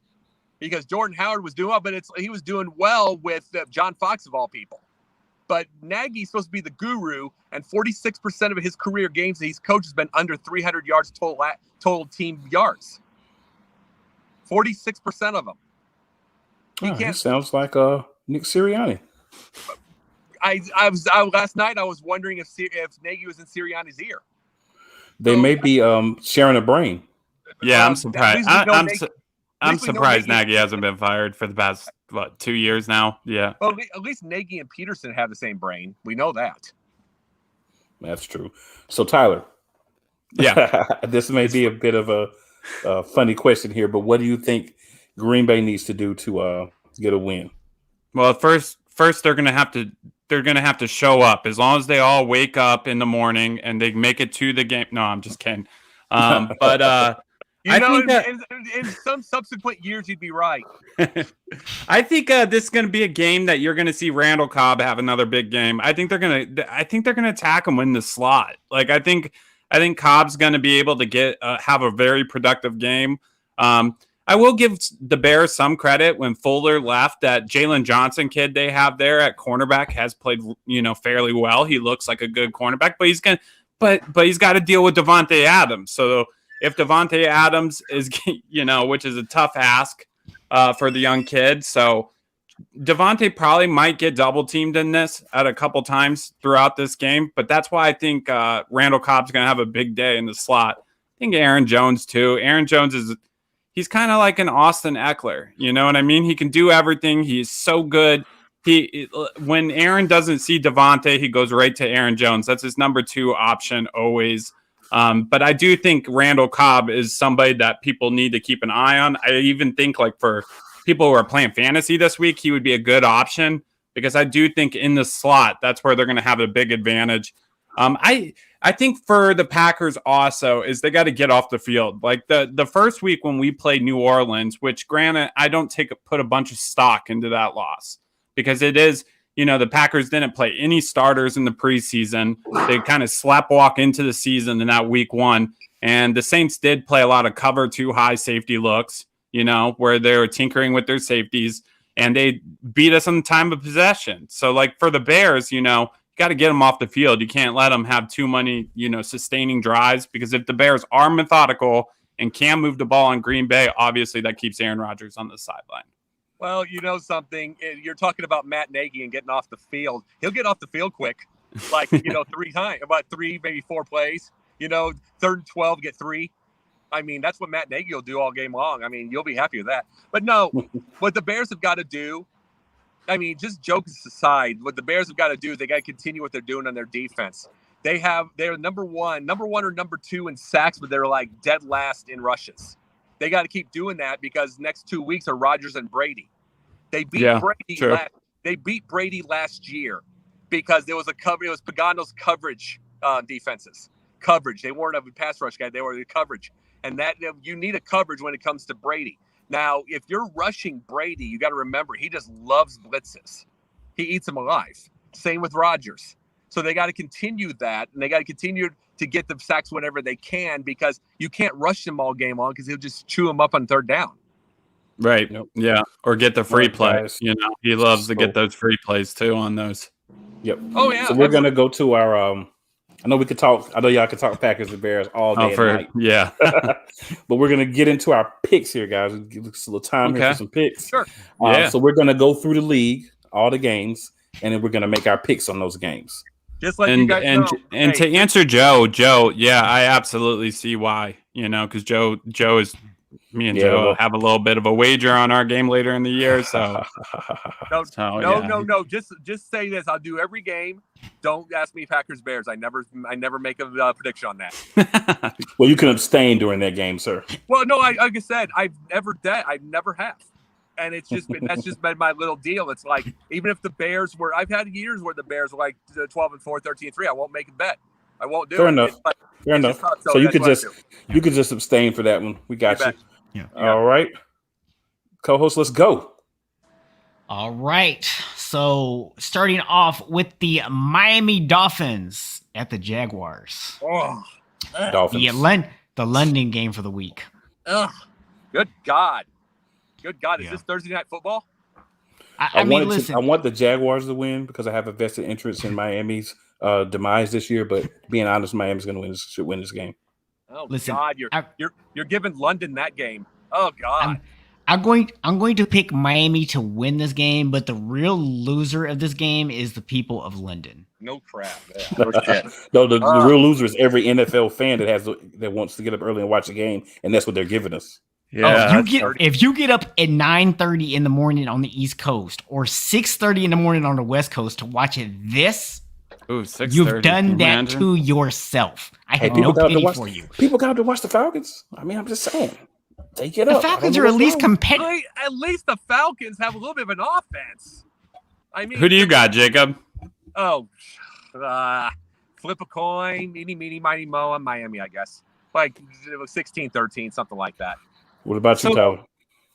because Jordan Howard was doing well, but he was doing well with John Fox of all people. But Nagy's supposed to be the guru, and 46% of his career games that he's coached has been under 300 yards total team yards. 46% of them. He sounds like Nick Sirianni. Last night I was wondering if Nagy was in Sirianni's ear. They may be sharing a brain. Yeah, I'm surprised. I'm surprised Nagy hasn't been fired for the past 2 years now. Yeah. Well, at least Nagy and Peterson have the same brain. We know that. That's true. So Tyler, yeah, this may be a bit of a funny question here, but what do you think Green Bay needs to do to get a win? Well, first they're gonna have to show up. As long as they all wake up in the morning and they make it to the game. No, I'm just kidding. But I think that in some subsequent years you'd be right. I think this is going to be a game that you're going to see Randall Cobb have another big game. I think they're going to attack him in the slot. Like I think Cobb's going to be able to have a very productive game. I will give the Bears some credit when Fuller left. That Jalen Johnson kid they have there at cornerback has played fairly well. He looks like a good cornerback, but he's got to deal with Devontae Adams. So if Devontae Adams is, which is a tough ask for the young kid. So Devontae probably might get double teamed in this at a couple times throughout this game. But that's why I think Randall Cobb's going to have a big day in the slot. I think Aaron Jones too. Aaron Jones he's kind of like an Austin Eckler. You know what I mean? He can do everything. He's so good. When Aaron doesn't see Devontae, he goes right to Aaron Jones. That's his number 2 option always. But I do think Randall Cobb is somebody that people need to keep an eye on. I even think like for people who are playing fantasy this week, he would be a good option because I do think in the slot, that's where they're going to have a big advantage. I think for the Packers also is they got to get off the field. Like the first week when we played New Orleans, which granted, I don't put a bunch of stock into that loss because it is, the Packers didn't play any starters in the preseason. They kind of walk into the season in that week 1. And the Saints did play a lot of cover 2 high safety looks, where they were tinkering with their safeties and they beat us on the time of possession. So like for the Bears, you got to get them off the field. You can't let them have too many, sustaining drives because if the Bears are methodical and can move the ball on Green Bay, obviously that keeps Aaron Rodgers on the sideline. Well, you know something. You're talking about Matt Nagy and getting off the field. He'll get off the field quick, like 3 times, about 3, maybe 4 plays. 3rd and 12, get 3. I mean, that's what Matt Nagy will do all game long. I mean, you'll be happy with that. But no, what the Bears have got to do. I mean, just jokes aside, what the Bears have got to do, they got to continue what they're doing on their defense. They're number one or number 2 in sacks, but they're like dead last in rushes. They got to keep doing that because next 2 weeks are Rodgers and Brady. They beat Brady. True. They beat Brady last year because there was a cover. It was Pagano's coverage defenses. Coverage. They weren't a pass rush guy. They were the coverage, and that you need a coverage when it comes to Brady. Now, if you're rushing Brady, you got to remember he just loves blitzes. He eats them alive. Same with Rodgers. So they got to continue that, and they got to continue to get the sacks whenever they can because you can't rush him all game long because he'll just chew him up on 3rd down. Right. Yep. Yeah. Or get the free play. Guys. He loves to get those free plays too on those. Yep. Oh yeah. So we're gonna go to our. I know we could talk. I know y'all can talk Packers and Bears all day and night. Yeah. But we're gonna get into our picks here, guys. Give us a little time here for some picks. Sure. So we're gonna go through the league, all the games, and then we're gonna make our picks on those games. Just like you guys know. And to answer Joe, yeah, I absolutely see why. Because Joe is. Me and Joe have a little bit of a wager on our game later in the year, so no. Just say this: I'll do every game. Don't ask me Packers Bears. I never make a prediction on that. Well, you can abstain during that game, sir. Well, no, like I said, I never have, and that's just been my little deal. It's like even if the Bears were, I've had years where the Bears were like 12-4, 13-3. I won't make a bet. I won't do it. Fair enough. Fair enough. So you could just abstain for that one. We got you. Yeah. All right. Co-host, let's go. All right. So starting off with the Miami Dolphins at the Jaguars. Oh, Dolphins. The London game for the week. Good God. Is this Thursday Night Football? I mean, listen. I want the Jaguars to win because I have a vested interest in Miami's demise this year. But being honest, Miami's going to should win this game. Oh, listen, God, you're giving London that game. Oh God. I'm going to pick Miami to win this game, but the real loser of this game is the people of London. No crap. No shit. No, the real loser is every NFL fan that wants to get up early and watch the game, and that's what they're giving us. Yeah. If you get up at 9:30 in the morning on the East Coast or 6:30 in the morning on the West Coast to watch this. Ooh, you've done that to yourself. I have no pity for you. People got to watch the Falcons. I mean, I'm just saying. Take it up. The Falcons are at least competitive. At least the Falcons have a little bit of an offense. I mean, who do you got, Jacob? Oh, flip a coin. Eeny, meeny, miny, mo. I'm Miami, I guess. Like 16-13, something like that. What about you, Tyler?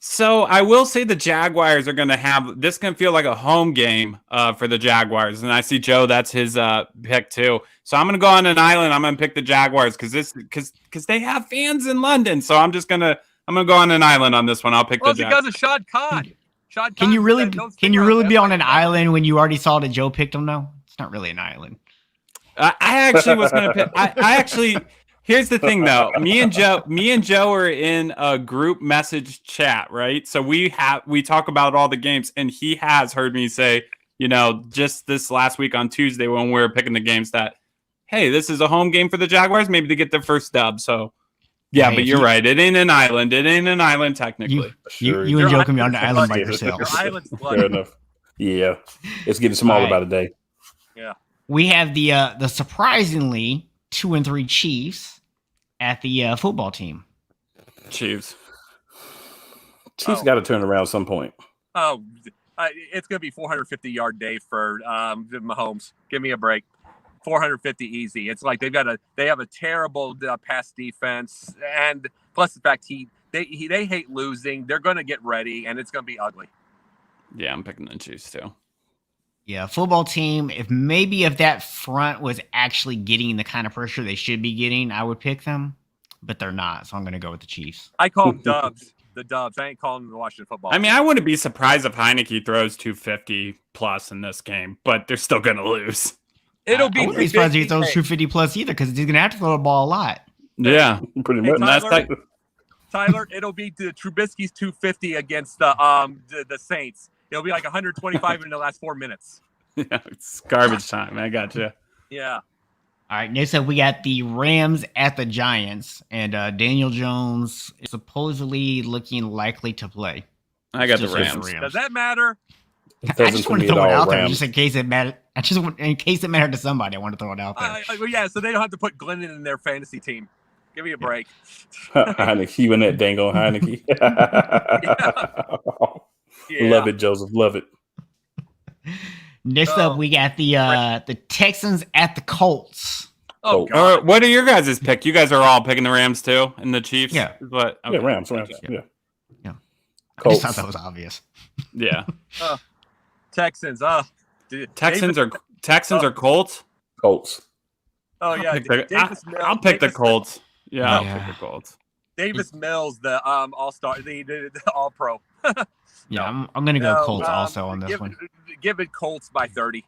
So I will say the Jaguars are going to have this. Can feel like a home game for the Jaguars, and I see Joe. That's his pick too. So I'm going to go on an island. I'm going to pick the Jaguars because they have fans in London. So I'm going to go on an island on this one. I'll pick the Jaguars. Because of Shad Khan. Can you really be on an island when you already saw that Joe picked them? No, it's not really an island. I actually was going to pick. I actually. Here's the thing, though. Me and Joe are in a group message chat, right? So we talk about all the games, and he has heard me say, just this last week on Tuesday when we were picking the games that, hey, this is a home game for the Jaguars, maybe to get their first dub. So, yeah, but you're right. It ain't an island. It ain't an island technically. You and Joe can be on the island by yourself. Your island's Fair enough. Yeah, it's getting smaller by the day. Yeah. We have the surprisingly 2-3 Chiefs at the football team. Chiefs got to turn around at some point. Oh, it's going to be 450-yard day for Mahomes. Give me a break. 450 easy. It's like they have a terrible pass defense, and plus the fact they hate losing. They're going to get ready, and it's going to be ugly. Yeah, I'm picking the Chiefs too. Yeah, football team. If that front was actually getting the kind of pressure they should be getting, I would pick them, but they're not. So I'm going to go with the Chiefs. I call them Dubs. The Dubs. I ain't calling them the Washington Football. I mean, I wouldn't be surprised if Heineke throws 250 plus in this game, but they're still going to lose. It'll be. I wouldn't be surprised if he throws 250 plus either, because he's going to have to throw the ball a lot. Yeah, pretty much. And that's like. Tyler, it'll be the Trubisky's 250 against the Saints. It'll be like 125 in the last 4 minutes. Yeah, it's garbage time. I got you. Yeah. All right, next up we got the Rams at the Giants, and Daniel Jones is supposedly looking likely to play. I got the Just like Rams. Does that matter? It I doesn't just to want me to at throw it all, out there, Rams. just in case it mattered. In case it mattered to somebody, I want to throw it out there. Yeah, so they don't have to put Glennon in their fantasy team. Give me a break. Heineke, you and that dango Heineke. Yeah. Love it, Joseph. Love it. Next up, we got the Texans at the Colts. Oh, God. What are your guys' pick? You guys are all picking the Rams too, and the Chiefs. Yeah. But Yeah, Rams. Yeah. Yeah. I Colts. just thought that was obvious. Yeah. Texans. Texans or Colts? Colts. Oh, yeah. I'll pick the Colts. Yeah, I'll Yeah. pick the Colts. Davis Mills, the all-star, the all-pro. Yeah, I'm going to go Colts also on this one. Give it Colts by 30.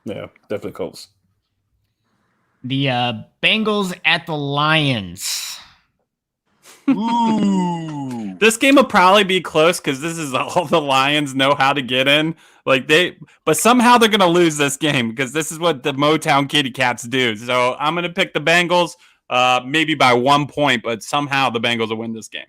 Yeah, definitely Colts. The Bengals at the Lions. Ooh. This game will probably be close because this is all the Lions know how to get in. But somehow they're gonna lose this game because this is what the Motown Kitty Cats do. So I'm gonna pick the Bengals, maybe by 1 point, but somehow the Bengals will win this game.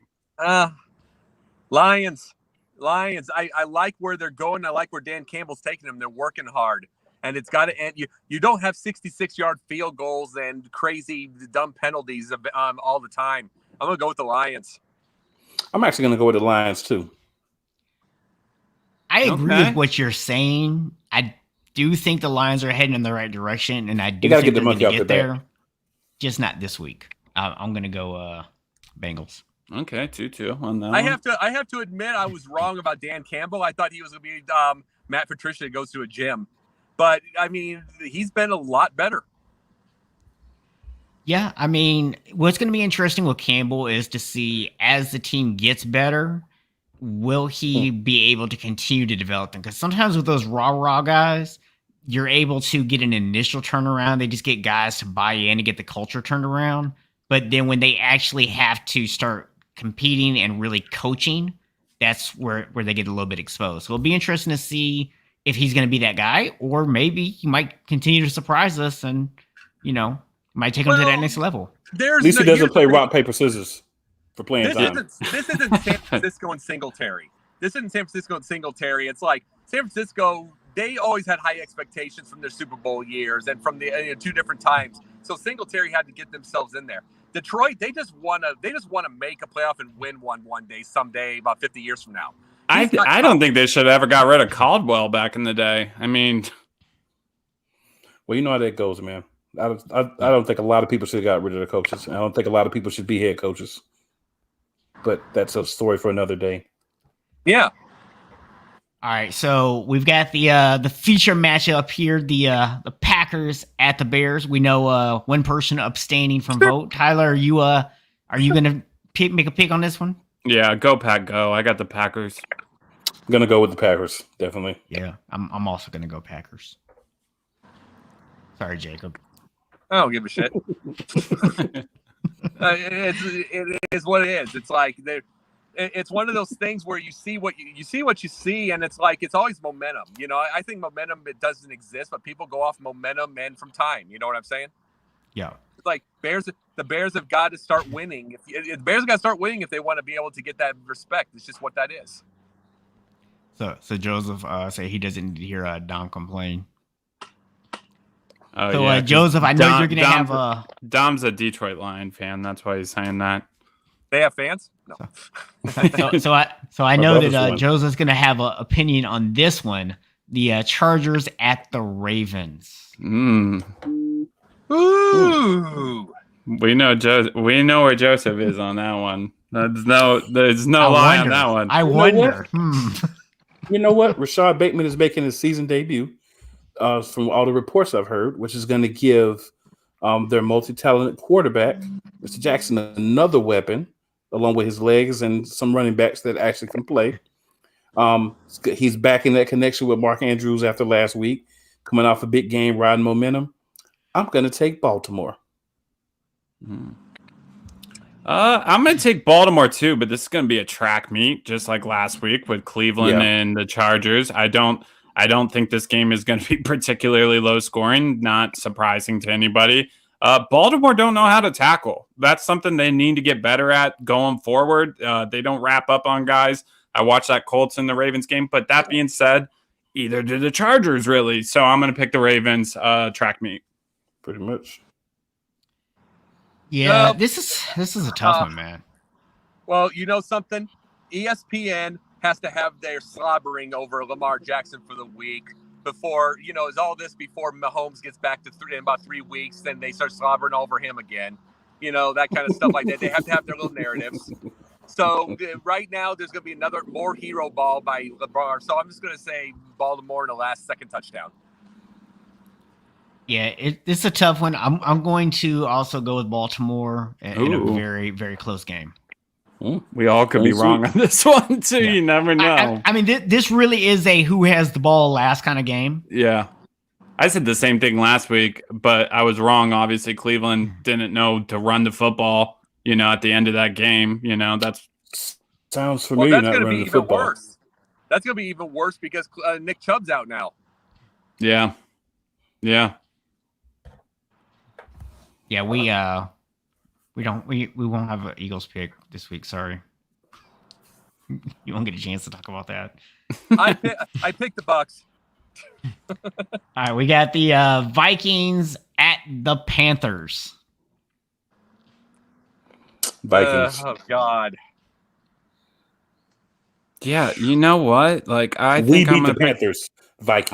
Lions. I like where they're going. I like where Dan Campbell's taking them. They're working hard. And it's got to end. You don't have 66-yard field goals and crazy dumb penalties all the time. I'm going to go with the Lions. I'm actually going to go with the Lions, too. I agree with what you're saying. I do think the Lions are heading in the right direction, and I do think they're going to get there. Just not this week. I'm going to go Bengals. Okay, 2-2 on that. I have to admit I was wrong about Dan Campbell. I thought he was going to be Matt Patricia that goes to a gym. But, I mean, he's been a lot better. Yeah, I mean, what's going to be interesting with Campbell is to see as the team gets better, will he be able to continue to develop them? Because sometimes with those raw guys, you're able to get an initial turnaround. They just get guys to buy in and get the culture turned around. But then when they actually have to start competing and really coaching, that's where they get a little bit exposed. So it'll be interesting to see if he's going to be that guy, or maybe he might continue to surprise us and, might take him to that next level. At least he doesn't play rock, paper, scissors for playing time. This isn't San Francisco and Singletary. It's like San Francisco, they always had high expectations from their Super Bowl years and from the 2 different times. So Singletary had to get themselves in there. Detroit, they just want to make a playoff and win one day, someday, about 50 years from now. I don't think they should have ever got rid of Caldwell back in the day. I mean, well, you know how that goes, man. I don't think a lot of people should have got rid of the coaches. I don't think a lot of people should be head coaches. But that's a story for another day. Yeah. All right, so we've got the feature matchup here, the Packers at the Bears. We know one person abstaining from vote. Tyler, are you going to make a pick on this one? Yeah, go Pack, go. I got the Packers. I'm gonna go with the Packers, definitely. Yeah, I'm also gonna go Packers. Sorry, Jacob. I don't give a shit. It is what it is. It's like it's one of those things where you see what you see, and it's like it's always momentum. I think momentum, it doesn't exist, but people go off momentum and from time. You know what I'm saying? Yeah. It's like the Bears have got to start winning. The Bears got to start winning if they want to be able to get that respect. It's just what that is. So Joseph say he doesn't need to hear Dom complain. Oh, so yeah, Joseph, I know you're gonna have a. Dom's a Detroit Lion fan. That's why he's saying that. They have fans? No. So I know that Joseph's gonna have an opinion on this one. The Chargers at the Ravens. Ooh. We know where Joseph is on that one. There's no lie on that one. I wonder. You know what? Rashad Bateman is making his season debut. From all the reports I've heard, which is going to give their multi-talented quarterback, Mr. Jackson, another weapon, along with his legs and some running backs that actually can play. He's back in that connection with Mark Andrews after last week, coming off a big game, riding momentum. I'm going to take Baltimore. I'm going to take Baltimore too, but this is going to be a track meet, just like last week with Cleveland and the Chargers. I don't think this game is going to be particularly low scoring. Not surprising to anybody. Baltimore don't know how to tackle. That's something they need to get better at going forward. They don't wrap up on guys. I watched that Colts and the Ravens game, but that being said, either did the Chargers really. So I'm going to pick the Ravens track meet. Pretty much. Yeah, this is a tough one, man. Well, you know something? ESPN has to have their slobbering over Lamar Jackson for the week before, is all this before Mahomes gets back to in about 3 weeks, then they start slobbering over him again. That kind of stuff like that. They have to have their little narratives. So right now there's going to be more hero ball by Lamar. So I'm just going to say Baltimore in the last second touchdown. Yeah, it's a tough one. I'm going to also go with Baltimore in a very, very close game. We all could be wrong on this one too. Yeah. You never know. I mean, this really is a who has the ball last kind of game. Yeah, I said the same thing last week, but I was wrong. Obviously, Cleveland didn't know to run the football. At the end of that game, that's sounds familiar. That's going to be even worse. That's going to be even worse because Nick Chubb's out now. Yeah. Yeah, we won't have an Eagles pick this week. Sorry, you won't get a chance to talk about that. I picked the Bucks. All right, we got the Vikings at the Panthers. Vikings. Oh God. Yeah, you know what? Like I we think beat I'm gonna the Panthers. Vikings.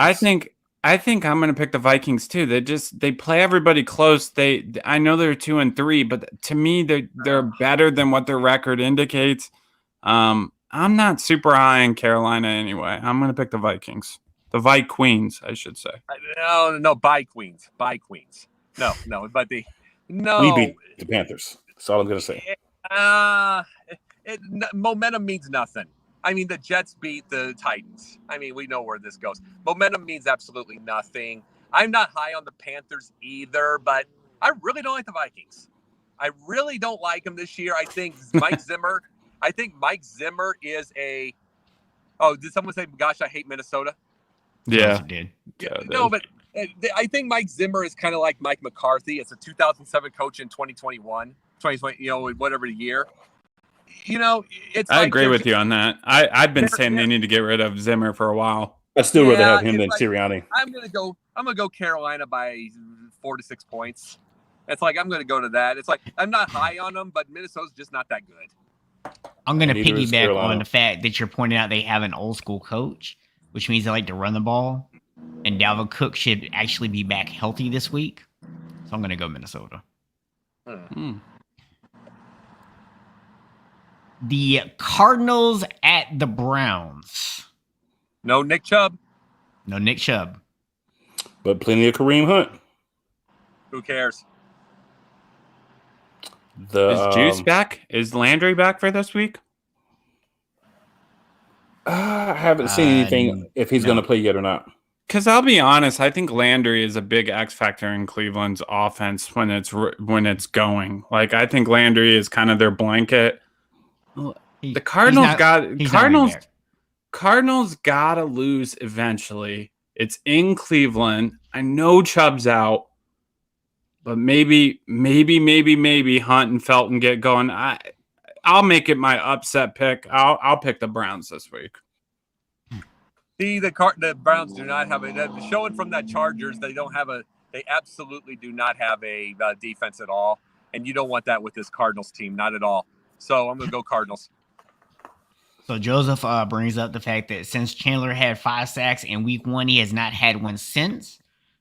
I think I'm going to pick the Vikings too. They play everybody close. I know they're 2-3, but to me they're better than what their record indicates. I'm not super high in Carolina anyway. I'm going to pick the Vikings. The Vikings, I should say. No, by Queens. No, but we beat the Panthers. That's all I'm going to say. Momentum means nothing. I mean, the Jets beat the Titans. I mean, we know where this goes. Momentum means absolutely nothing. I'm not high on the Panthers either, but I really don't like the Vikings. I really don't like them this year. I think Mike Zimmer is a – oh, did someone say, gosh, I hate Minnesota? Yeah. Did. No, but I think Mike Zimmer is kind of like Mike McCarthy. It's a 2007 coach in 2020, whatever the year. It's. I agree with you on that. I've been saying they need to get rid of Zimmer for a while. I'd still rather have him than Sirianni. I'm gonna go Carolina by 4 to 6 points. It's like I'm gonna go to that. It's like I'm not high on them, but Minnesota's just not that good. I'm gonna piggyback on the fact that you're pointing out they have an old school coach, which means they like to run the ball, and Dalvin Cook should actually be back healthy this week. So I'm gonna go Minnesota. The Cardinals at the Browns. No Nick Chubb. But plenty of Kareem Hunt. Who cares? Is Juice back? Is Landry back for this week? I haven't seen anything if he's going to play yet or not. Because I'll be honest, I think Landry is a big X factor in Cleveland's offense when it's going. Like I think Landry is kind of their blanket. The Cardinals gotta lose eventually. It's in Cleveland. I know Chubb's out, but maybe Hunt and Felton get going. I'll make it my upset pick. I'll pick the Browns this week. See, the Browns do not have showing from that Chargers. They absolutely do not have a defense at all, and you don't want that with this Cardinals team, not at all. So I'm going to go Cardinals. So Joseph brings up the fact that since Chandler had 5 sacks in week 1, he has not had one since.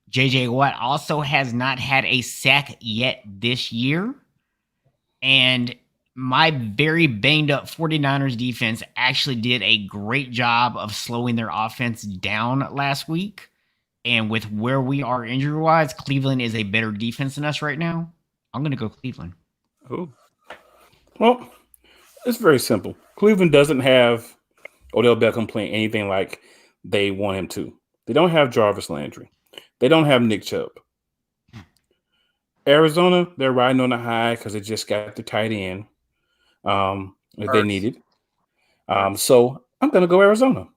J.J. Watt also has not had a sack yet this year. And my very banged up 49ers defense actually did a great job of slowing their offense down last week. And with where we are injury-wise, Cleveland is a better defense than us right now. I'm going to go Cleveland. Oh. Well, it's very simple. Cleveland doesn't have Odell Beckham playing anything like they want him to. They don't have Jarvis Landry. They don't have Nick Chubb. Arizona, they're riding on the high because they just got the tight end. if they needed. So I'm going to go Arizona.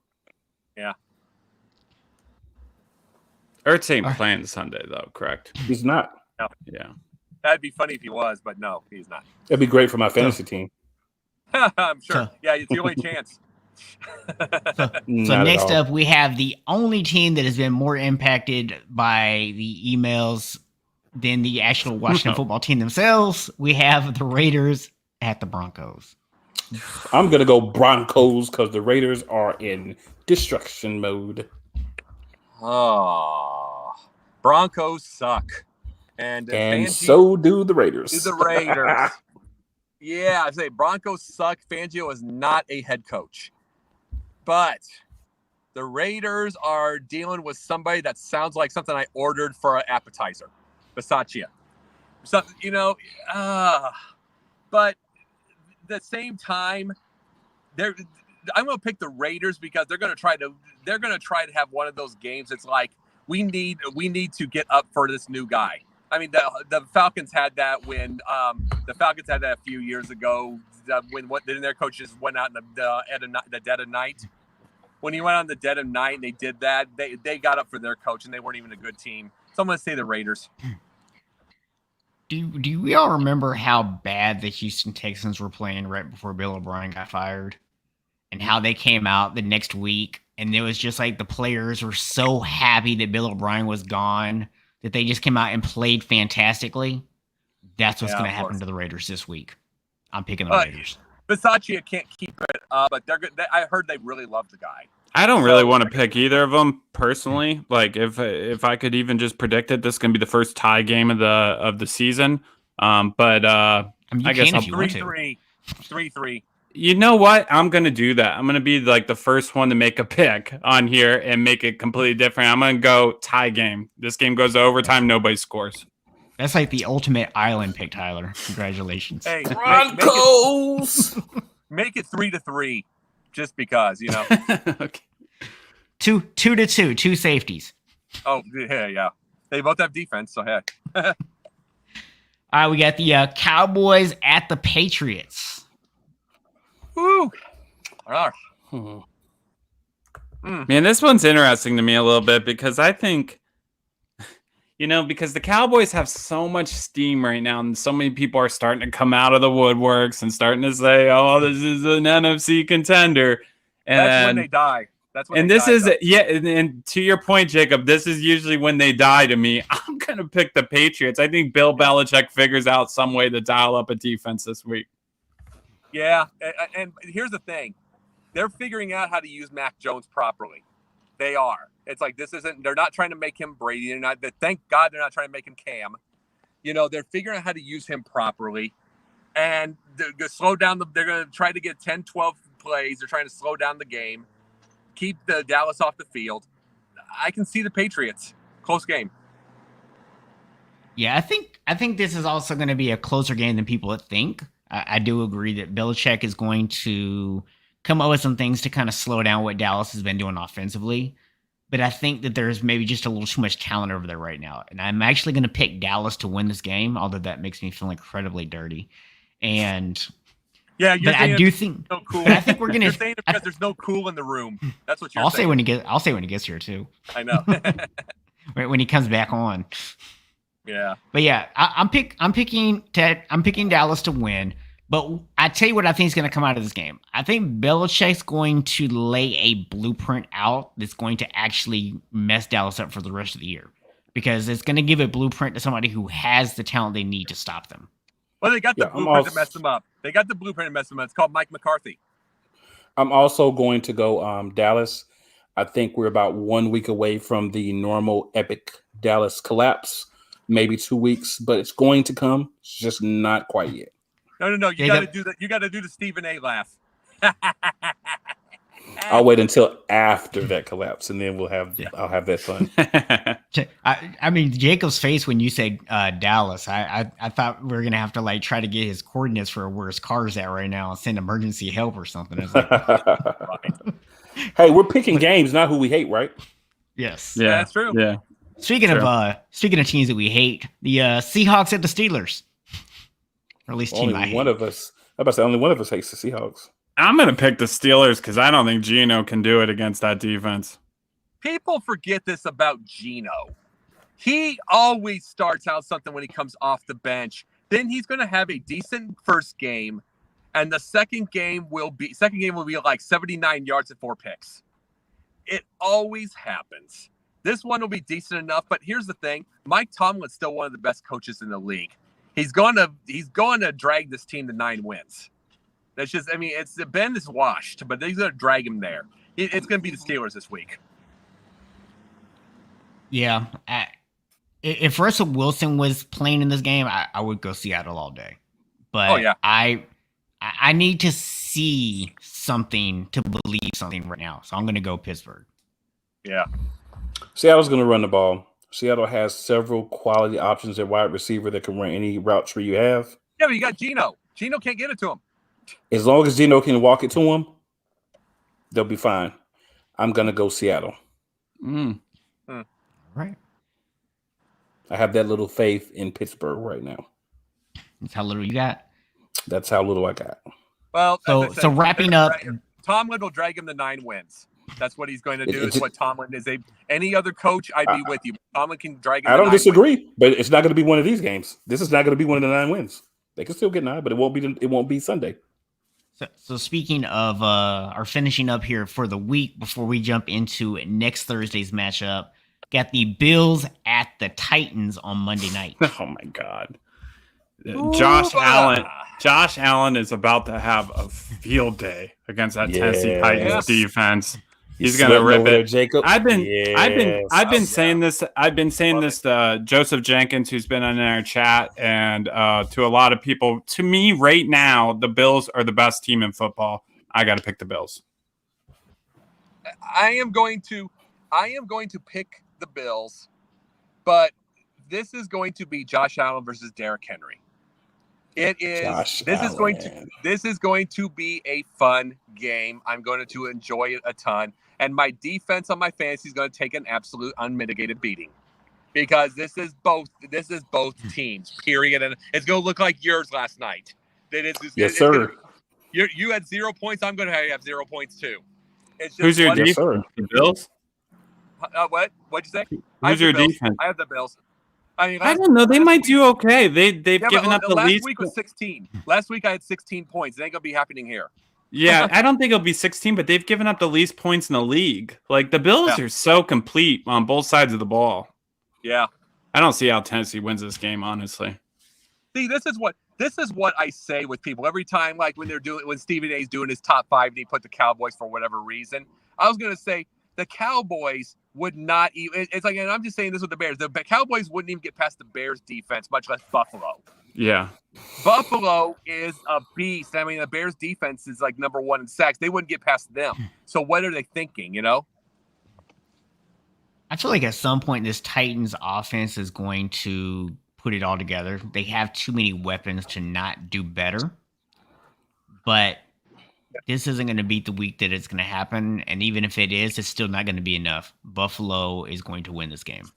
Yeah. Ertz ain't playing Sunday, though, correct? He's not. No. Yeah. That'd be funny if he was, but no, he's not. It'd be great for my fantasy team. I'm sure. Yeah, it's the only chance. So next up, we have the only team that has been more impacted by the emails than the actual Washington football team themselves. We have the Raiders at the Broncos. I'm going to go Broncos because the Raiders are in destruction mode. Oh, Broncos suck. And so do the Raiders. Yeah, I say Broncos suck. Fangio is not a head coach. But the Raiders are dealing with somebody that sounds like something I ordered for an appetizer. Bisaccia. So, but at the same time, I'm going to pick the Raiders because they're going to try to have one of those games. It's like we need to get up for this new guy. I mean, the Falcons had that when a few years ago when their coaches went out in the dead of night. When he went on the dead of night and they did that, they got up for their coach and they weren't even a good team. So I'm going to say the Raiders. Do we all remember how bad the Houston Texans were playing right before Bill O'Brien got fired? And how they came out the next week and it was just like the players were so happy that Bill O'Brien was gone that they just came out and played fantastically. That's what's going to happen to the Raiders this week. I'm picking the Raiders. Bisaccia can't keep it up, but they're good. I heard they really love the guy. I don't really want to pick either of them personally. Like if I could even just predict it, this is going to be the first tie game of the season. But I guess I'll 3-3. You know what? I'm going to do that. I'm going to be like the first one to make a pick on here and make it completely different. I'm going to go tie game. This game goes to overtime. Nobody scores. That's like the ultimate island pick, Tyler. Congratulations. Hey, Broncos! Make it 3-3 just because, Okay. 2-2, two safeties. Oh, yeah. They both have defense, so hey. All right, we got the Cowboys at the Patriots. Woo! Man, this one's interesting to me a little bit because I think, because the Cowboys have so much steam right now and so many people are starting to come out of the woodworks and starting to say, oh, this is an NFC contender. And that's when they die. And to your point, Jacob, this is usually when they die to me. I'm going to pick the Patriots. I think Bill Belichick figures out some way to dial up a defense this week. Yeah, and here's the thing. They're figuring out how to use Mac Jones properly. They are. It's like they're not trying to make him Brady. Thank God they're not trying to make him Cam. They're figuring out how to use him properly. And they're going to slow down they're going to try to get 10, 12 plays. They're trying to slow down the game. Keep the Dallas off the field. I can see the Patriots. Close game. Yeah, I think this is also going to be a closer game than people think. I do agree that Belichick is going to come up with some things to kind of slow down what Dallas has been doing offensively. But I think that there's maybe just a little too much talent over there right now. And I'm actually going to pick Dallas to win this game, although that makes me feel incredibly dirty. And yeah, I do think so cool. But I think we're going to saying it because there's no cool in the room. That's what you're I'll saying. I'll say when he gets here too. I know. when he comes back on. Yeah. But yeah, I'm picking Dallas to win. But I tell you what I think is going to come out of this game. I think Belichick's going to lay a blueprint out that's going to actually mess Dallas up for the rest of the year. Because it's going to give a blueprint to somebody who has the talent they need to stop them. Well, they got the blueprint to mess them up. They got the blueprint to mess them up. It's called Mike McCarthy. I'm also going to go Dallas. I think we're about 1 week away from the normal epic Dallas collapse. Maybe 2 weeks, but it's going to come. It's just not quite yet. No. You got to do that. You got to do the Stephen A. laugh. I'll wait until after that collapse, and then I'll have that fun. I mean, Jacob's face when you said Dallas, I thought we were gonna have to try to get his coordinates for where his car's at right now and send emergency help or something. It's like, hey, we're picking games, not who we hate, right? Yes. Yeah, that's true. Yeah. Speaking of teams that we hate, the Seahawks at the Steelers. Or at least team I hate. One of us about to say only one of us hates the Seahawks. I'm going to pick the Steelers because I don't think Geno can do it against that defense. People forget this about Geno. He always starts out something when he comes off the bench. Then he's going to have a decent first game, and the second game will be like 79 yards and 4 picks. It always happens. This one will be decent enough, but here's the thing: Mike Tomlin's still one of the best coaches in the league. He's going to drag this team to 9 wins. That's just, I mean, Ben is washed, but he's going to drag him there. It's going to be the Steelers this week. Yeah. If Russell Wilson was playing in this game, I would go Seattle all day. But I need to see something to believe something right now. So I'm going to go Pittsburgh. Yeah. Seattle's going to run the ball. Seattle has several quality options at wide receiver that can run any route tree you have. Yeah, but you got Geno. Geno can't get it to him. As long as Geno can walk it to him, they'll be fine. I'm going to go Seattle. Right. I have that little faith in Pittsburgh right now. That's how little you got. That's how little I got. Well, so wrapping up, Tomlin will drag him to 9 wins. That's what he's going to do. Is what Tomlin is. Any other coach, I'd be with you. Tomlin can drag him. I don't disagree, wins. but it's not going to be one of these games. This is not going to be one of the 9 wins. They can still get 9, but it won't be Sunday. So speaking of our finishing up here for the week before we jump into next Thursday's matchup, got the Bills at the Titans on Monday night. Oh my God. Josh Allen is about to have a field day against that Tennessee Titans defense. He's gonna rip it. Jacob. I've been saying this. I've been saying this to Joseph Jenkins, who's been in our chat, and to a lot of people. To me, right now, the Bills are the best team in football. I got to pick the Bills. I am going to pick the Bills, but this is going to be Josh Allen versus Derrick Henry. It is. This is going to be a fun game. I'm going to enjoy it a ton, and my defense on my fantasy is going to take an absolute unmitigated beating, because this is both teams. Period, and it's going to look like yours last night. Yes, sir. You had 0 points. I'm going to have 0 points too. It's just who's your defense? The Bills. What'd you say? Who's your defense? I have the Bills. I mean, I don't know. They might do okay. They've given up the least. Last week was 16. Last week I had 16 points. It ain't gonna be happening here. Yeah, I don't think it'll be 16, but they've given up the least points in the league. Like, the Bills are so complete on both sides of the ball. Yeah. I don't see how Tennessee wins this game, honestly. See, this is what I say with people every time, like when Stephen A's doing his top 5 and he put the Cowboys for whatever reason. I was gonna say the Cowboys would not even. It's like, and I'm just saying this with the Bears. The Cowboys wouldn't even get past the Bears defense, much less Buffalo. Yeah. Buffalo is a beast. I mean, the Bears defense is like number 1 in sacks. They wouldn't get past them. So what are they thinking, you know? I feel like at some point this Titans offense is going to put it all together. They have too many weapons to not do better. But this isn't going to beat the week that it's going to happen. And even if it is, it's still not going to be enough. Buffalo is going to win this game.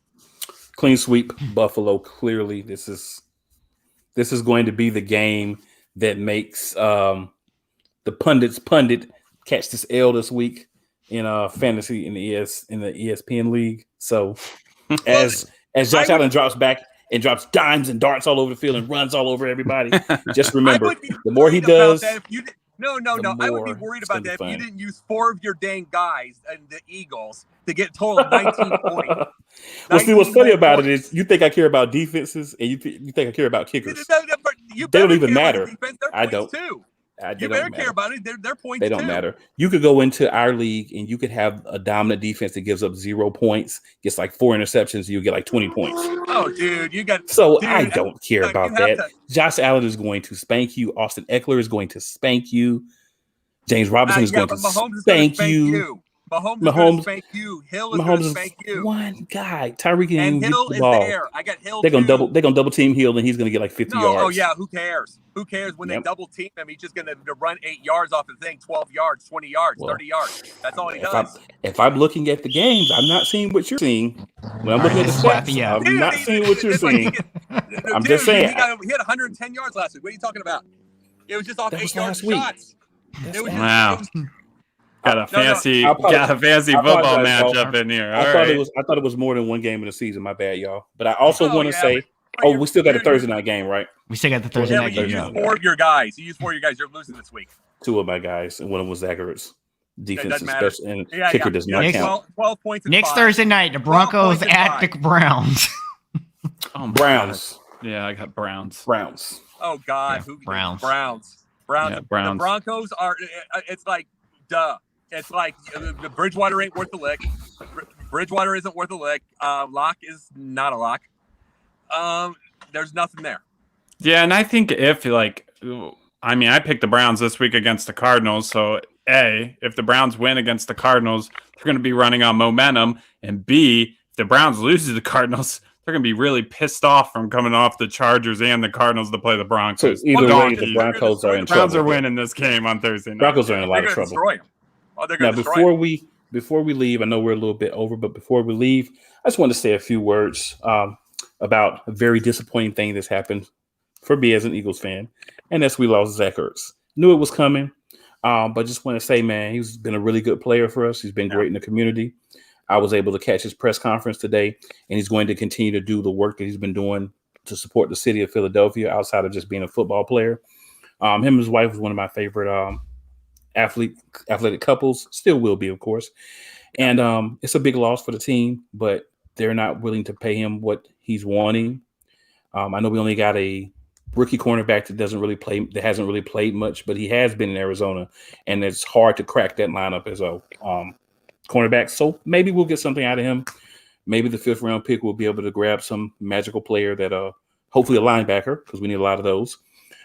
Clean sweep, Buffalo. Clearly, this is going to be the game that makes the pundit catch this L this week in fantasy in the ESPN league. So as Josh Allen drops back and drops dimes and darts all over the field and runs all over everybody, just remember, the more he does. No. I would be worried about that if you didn't use 4 of your dang guys and the Eagles to get a total of 19 points. Well, see, what's funny about it is you think I care about defenses and you think I care about kickers. They don't even matter. I don't. Too. You better care about it. They're points. They don't matter. You could go into our league and you could have a dominant defense that gives up 0 points, gets like 4 interceptions, you get like 20 points. Oh, dude, you got. So dude, I don't care about that. Josh Allen is going to spank you. Austin Eckler is going to spank you. James Robinson is going to spank you. Mahomes is going to spank you. Hill is going to spank you. One guy, Tyreek and Hill is there. I got Hill. They're gonna double team Hill, and he's going to get like 50 yards. Oh yeah, who cares? Who cares when they double team him? He's just going to run 8 yards off the thing, 12 yards, 20 yards, 30 yards. That's all he does. If I'm looking at the games, I'm not seeing what you're seeing. When I'm looking at the stats, I'm not seeing what you're seeing. I'm just saying. He had 110 yards last week. What are you talking about? It was just off That was 8-yard last week. shots. It was Wow. just, Got a fancy, I football apologize, matchup in here. I thought it was more than one game in the season. My bad, y'all. But I also want to say, we still got a Thursday night game, right? We still got the Thursday yeah, night but you game. used 4 of your guys. You used 4 of your guys. You're losing this week. 2 of my guys, and one of them was Zach Ertz. Defense and matter. special and kicker does not count. 12 points. Next Thursday night, the Broncos at the Browns. Browns. Yeah, I got Browns. Oh God, yeah, Browns. Yeah, Browns. The Broncos are. It's like duh. It's like the Bridgewater ain't worth a lick. Bridgewater isn't worth a lick. Lock is not a lock. There's nothing there. Yeah, and I think if I picked the Browns this week against the Cardinals, so A, if the Browns win against the Cardinals, they're going to be running on momentum, and B, if the Browns lose to the Cardinals, they're going to be really pissed off from coming off the Chargers and the Cardinals to play the Broncos. So either way, the Broncos are in trouble. Browns are winning this game on Thursday night. Broncos are in a lot of trouble. Destroy them. Oh, they're Now, going to destroy them. before we leave, I know we're a little bit over, but before we leave, I just want to say a few words about a very disappointing thing that's happened for me as an Eagles fan, and that's we lost Zach Ertz. Knew it was coming, but just want to say, man, he's been a really good player for us. He's been great in the community. I was able to catch his press conference today, and he's going to continue to do the work that he's been doing to support the city of Philadelphia outside of just being a football player. Him and his wife was one of my favorite athletic couples, still will be, of course. And it's a big loss for the team, but they're not willing to pay him what he's wanting. I know we only got a rookie cornerback that hasn't really played much, but he has been in Arizona, and it's hard to crack that lineup as a cornerback. So maybe we'll get something out of him. Maybe the 5th round pick will be able to grab some magical player that hopefully a linebacker, because we need a lot of those.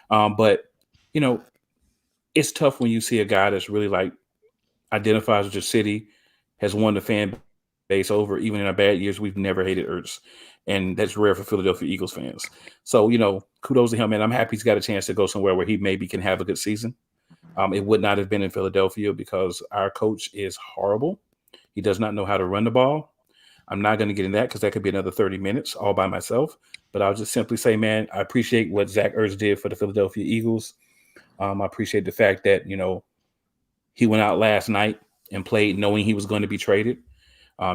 But it's tough when you see a guy that's really identifies with your city, has won the fan base over. Even in our bad years, we've never hated Ertz, and that's rare for Philadelphia Eagles fans. So kudos to him, and I'm happy he's got a chance to go somewhere where he maybe can have a good season. It would not have been in Philadelphia because our coach is horrible. He does not know how to run the ball. I'm not going to get in that because that could be another 30 minutes all by myself. But I'll just simply say, man, I appreciate what Zach Ertz did for the Philadelphia Eagles. I appreciate the fact that, he went out last night and played knowing he was going to be traded,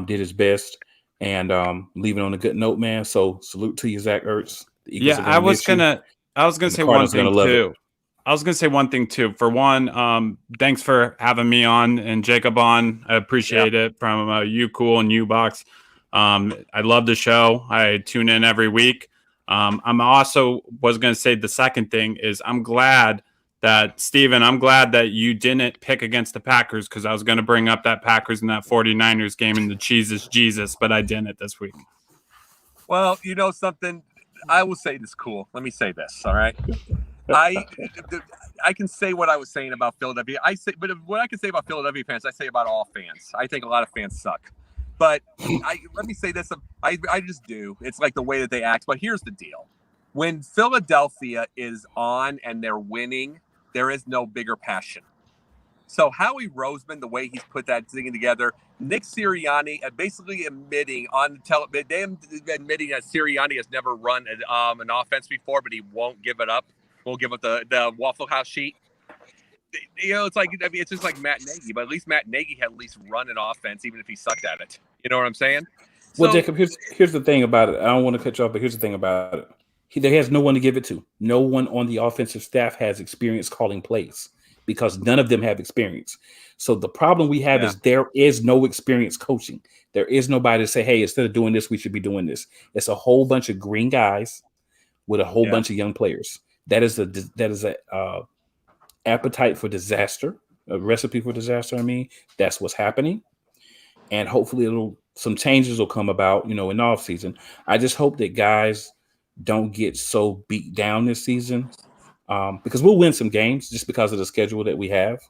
did his best, and leaving on a good note, man. So salute to you, Zach Ertz. I was gonna say one thing too. I was gonna say one thing too. For one, thanks for having me on and Jacob on. I appreciate it from you, Cool and U-Box. I love the show. I tune in every week. I'm also was gonna say the second thing is I'm glad that Steven, I'm glad that you didn't pick against the Packers, because I was going to bring up that Packers and that 49ers game in the cheese is Jesus, but I didn't this week. Well, something, I will say this, Cool. Let me say this, all right? I can say what I was saying about Philadelphia. But what I can say about Philadelphia fans, I say about all fans. I think a lot of fans suck. But let me say this. I just do. It's like the way that they act. But here's the deal. When Philadelphia is on and they're winning, there is no bigger passion. So Howie Roseman, the way he's put that thing together, Nick Sirianni basically admitting on television, admitting that Sirianni has never run an offense before, but he won't give it up. Won't give up the Waffle House sheet. It's like, it's just like Matt Nagy, but at least Matt Nagy had at least run an offense, even if he sucked at it. You know what I'm saying? Well, Jacob, here's the thing about it. I don't want to cut you off, but here's the thing about it. There has no one to give it to. No one on the offensive staff has experience calling plays because none of them have experience. So the problem we have is there is no experience coaching. There is nobody to say, hey, instead of doing this, we should be doing this. It's a whole bunch of green guys with a whole bunch of young players. That is a appetite for disaster, a recipe for disaster. I mean, that's what's happening. And hopefully some changes will come about, in the off season. I just hope that guys don't get so beat down this season, because we'll win some games just because of the schedule that we have.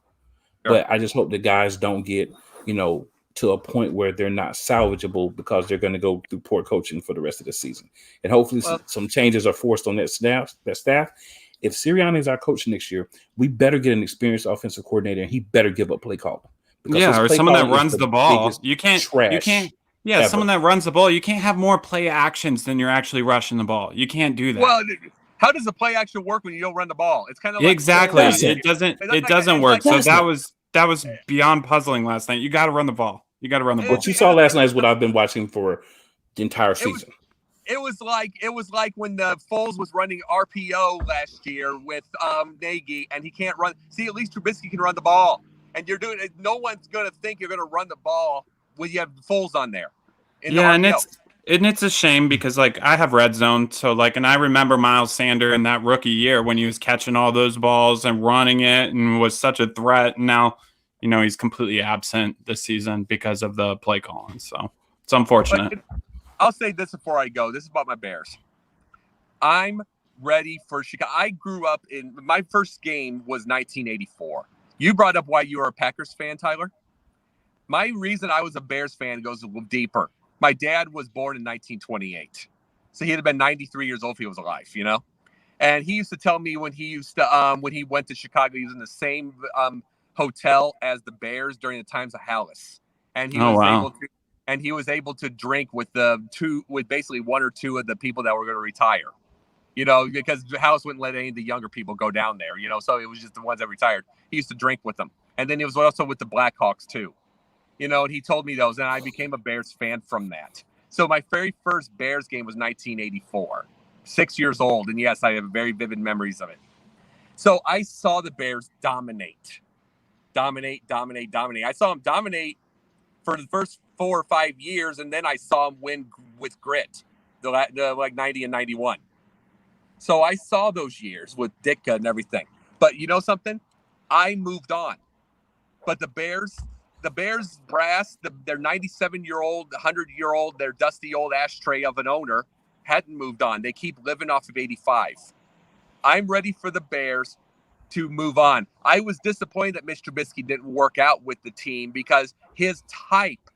Sure. But I just hope that guys don't get, to a point where they're not salvageable because they're going to go through poor coaching for the rest of the season. And hopefully some changes are forced on that staff. If Sirianni is our coach next year, we better get an experienced offensive coordinator, and he better give up play calling. Or someone that runs the ball. You can't. Someone that runs the ball. You can't have more play actions than you're actually rushing the ball. You can't do that. Well, How does the play actually work when you don't run the ball? It's kind of like exactly. It It doesn't work. So that was beyond puzzling last night. You got to run the ball. What you saw last night is what I've been watching for the entire season. It was like when the Foles was running RPO last year with Nagy, and he can't run. See, at least Trubisky can run the ball, and you're doing it. No one's gonna think you're gonna run the ball when you have Foles on there. And it's a shame because like I have red zone, so like, and I remember Miles Sanders in that rookie year when he was catching all those balls and running it and was such a threat. And now, he's completely absent this season because of the play calling. So it's unfortunate. I'll say this before I go. This is about my Bears. I'm ready for Chicago. I grew up my first game was 1984. You brought up why you were a Packers fan, Tyler. My reason I was a Bears fan goes a little deeper. My dad was born in 1928. So he'd have been 93 years old if he was alive, And he used to tell me when he went to Chicago, he was in the same hotel as the Bears during the times of Hallis. And he was able to drink with basically one or two of the people that were going to retire, because the house wouldn't let any of the younger people go down there, so it was just the ones that retired. He used to drink with them. And then he was also with the Blackhawks too, and he told me those, and I became a Bears fan from that. So my very first Bears game was 1984, 6 years old. And yes, I have very vivid memories of it. So I saw the Bears dominate. I saw them dominate for the first 4 or 5 years, and then I saw them win with grit, the like 90 and 91. So I saw those years with Ditka and everything. But you know something? I moved on. But the Bears brass, their 97-year-old, 100-year-old, their dusty old ashtray of an owner hadn't moved on. They keep living off of 85. I'm ready for the Bears to move on. I was disappointed that Mitch Trubisky didn't work out with the team because his type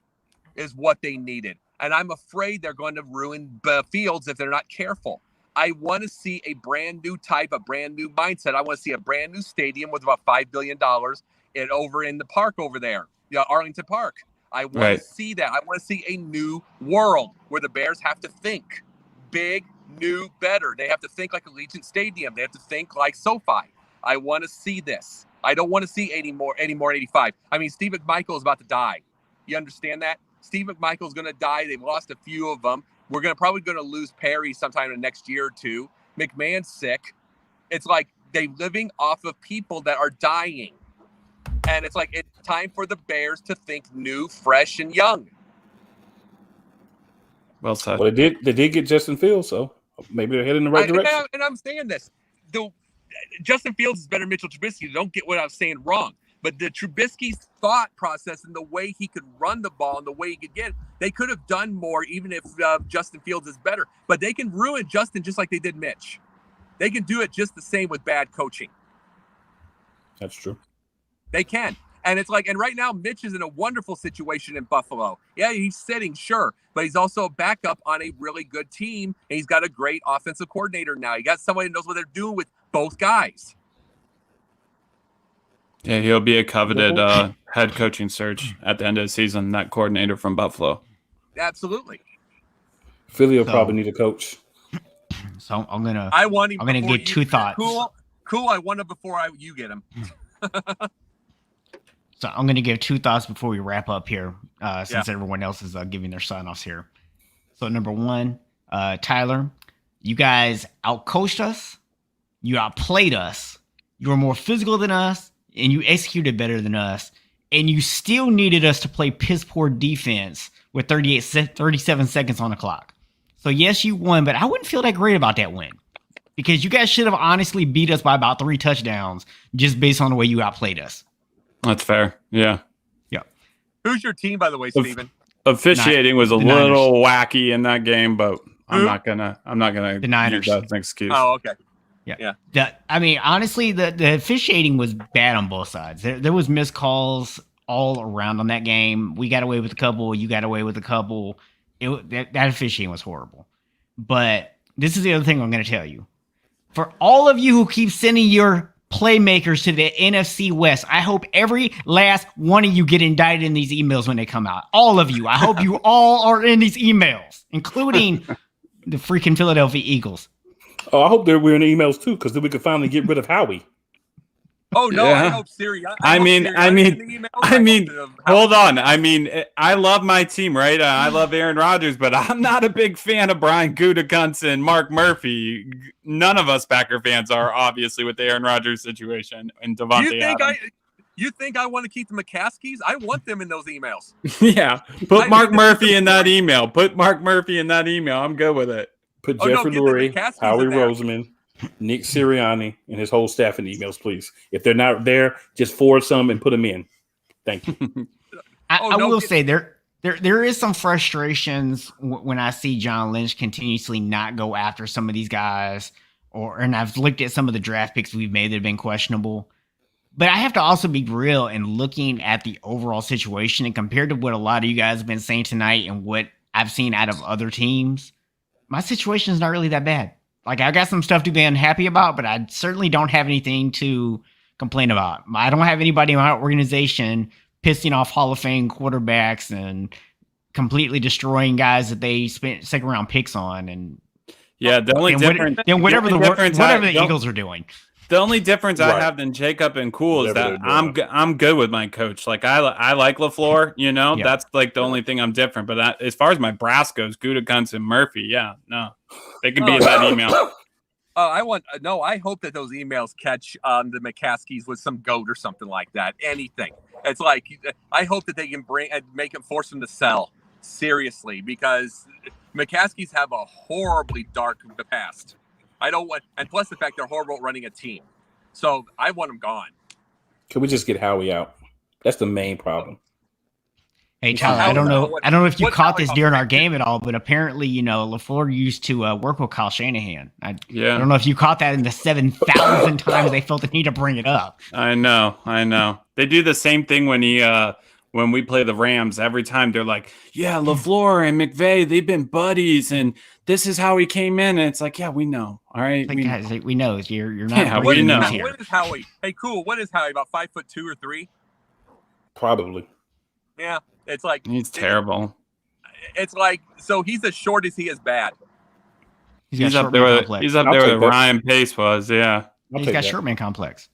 is what they needed. And I'm afraid they're going to ruin Fields if they're not careful. I want to see a brand new type, a brand new mindset. I want to see a brand new stadium with about $5 billion over in the park over there, Arlington Park. I want to see that. I want to see a new world where the Bears have to think big, new, better. They have to think like Allegiant Stadium. They have to think like SoFi. I want to see this. I don't want to see any more 85. I mean, Steve McMichael is about to die. You understand that? Steve McMichael's going to die. They've lost a few of them. We're probably going to lose Perry sometime in the next year or two. McMahon's sick. It's like they're living off of people that are dying. And it's like it's time for the Bears to think new, fresh, and young. Well said. Well, they did get Justin Fields, so maybe they're heading in the right direction. And I'm saying this. Justin Fields is better than Mitchell Trubisky. Don't get what I'm saying wrong. But the Trubisky's thought process and the way he could run the ball and the way he could get it, they could have done more even if Justin Fields is better. But they can ruin Justin just like they did Mitch. They can do it just the same with bad coaching. That's true. They can. And it's like, and right now, Mitch is in a wonderful situation in Buffalo. Yeah, he's sitting, sure. But he's also a backup on a really good team. And he's got a great offensive coordinator now. He got somebody who knows what they're doing with both guys. Yeah, he'll be a coveted head coaching search at the end of the season, that coordinator from Buffalo. Absolutely. Philly will probably need a coach. So I'm gonna get two thoughts. Cool. I want him before you get him. So I'm gonna give two thoughts before we wrap up here, since everyone else is giving their sign-offs here. So number one, Tyler, you guys outcoached us, you outplayed us, you were more physical than us, and you executed better than us, and you still needed us to play piss poor defense with 37 seconds on the clock. So yes, you won, but I wouldn't feel that great about that win because you guys should have honestly beat us by about 3 touchdowns just based on the way you outplayed us. That's fair. Yeah. Who's your team, by the way, Steven? Officiating was a little wacky in that game, but I'm not gonna the Niners. use that as an excuse. Oh, okay. Yeah. I mean, honestly, the officiating was bad on both sides. There was missed calls all around on that game. We got away with a couple. You got away with a couple. That officiating was horrible. But this is the other thing I'm going to tell you. For all of you who keep sending your playmakers to the NFC West, I hope every last one of you get indicted in these emails when they come out. All of you. I hope you all are in these emails, including the freaking Philadelphia Eagles. Oh, I hope we're in the emails too, because then we can finally get rid of Howie. Oh no! Yeah. I hope Siri. I mean, hold on. I mean, I love my team, right? I love Aaron Rodgers, but I'm not a big fan of Brian Gutekunst and Mark Murphy. None of us Packer fans are, obviously, with the Aaron Rodgers situation and Devontae Adams. You think I want to keep the McCaskies? I want them in those emails. Yeah, put Mark Murphy in that email. Put Mark Murphy in that email. I'm good with it. Put Jeffrey Lurie, Howie Roseman, Nick Sirianni, and his whole staff in the emails, please. If they're not there, just forward some and put them in. Thank you. I will say there is some frustrations when I see John Lynch continuously not go after some of these guys, and I've looked at some of the draft picks we've made that have been questionable. But I have to also be real and looking at the overall situation, and compared to what a lot of you guys have been saying tonight and what I've seen out of other teams, my situation is not really that bad. Like, I got some stuff to be unhappy about, but I certainly don't have anything to complain about. I don't have anybody in my organization pissing off Hall of Fame quarterbacks and completely destroying guys that they spent second round picks on. And yeah, the only difference whatever the Eagles are doing. The only difference I have than Jacob and Cool is that I'm good with my coach. Like I like LaFleur, you know, that's like the only thing I'm different. But as far as my brass goes, Gutekunst and Murphy, they can be in that email. I hope that those emails catch the McCaskies with some goat or something like that. Anything. It's like, I hope that they can force them to sell seriously, because McCaskies have a horribly dark past. And plus the fact they're horrible at running a team. So I want them gone. Can we just get Howie out? That's the main problem. Hey, Tyler, I don't know if you caught this during our game at all, but apparently, LaFleur used to work with Kyle Shanahan. I don't know if you caught that in the 7,000 times they felt the need to bring it up. I know. They do the same thing when we play the Rams. Every time they're like, yeah, LaFleur and McVay, they've been buddies, and this is how he came in. And it's like, yeah, we know. All right. We know. You're not. Yeah, we know. What is Howie? Hey, Cool. What is Howie? About 5'2" or 3? Probably. Yeah. It's like he's terrible. It's like, so he's as short as he is bad. He's up there with Ryan Pace was. Yeah. He's got Shortman complex.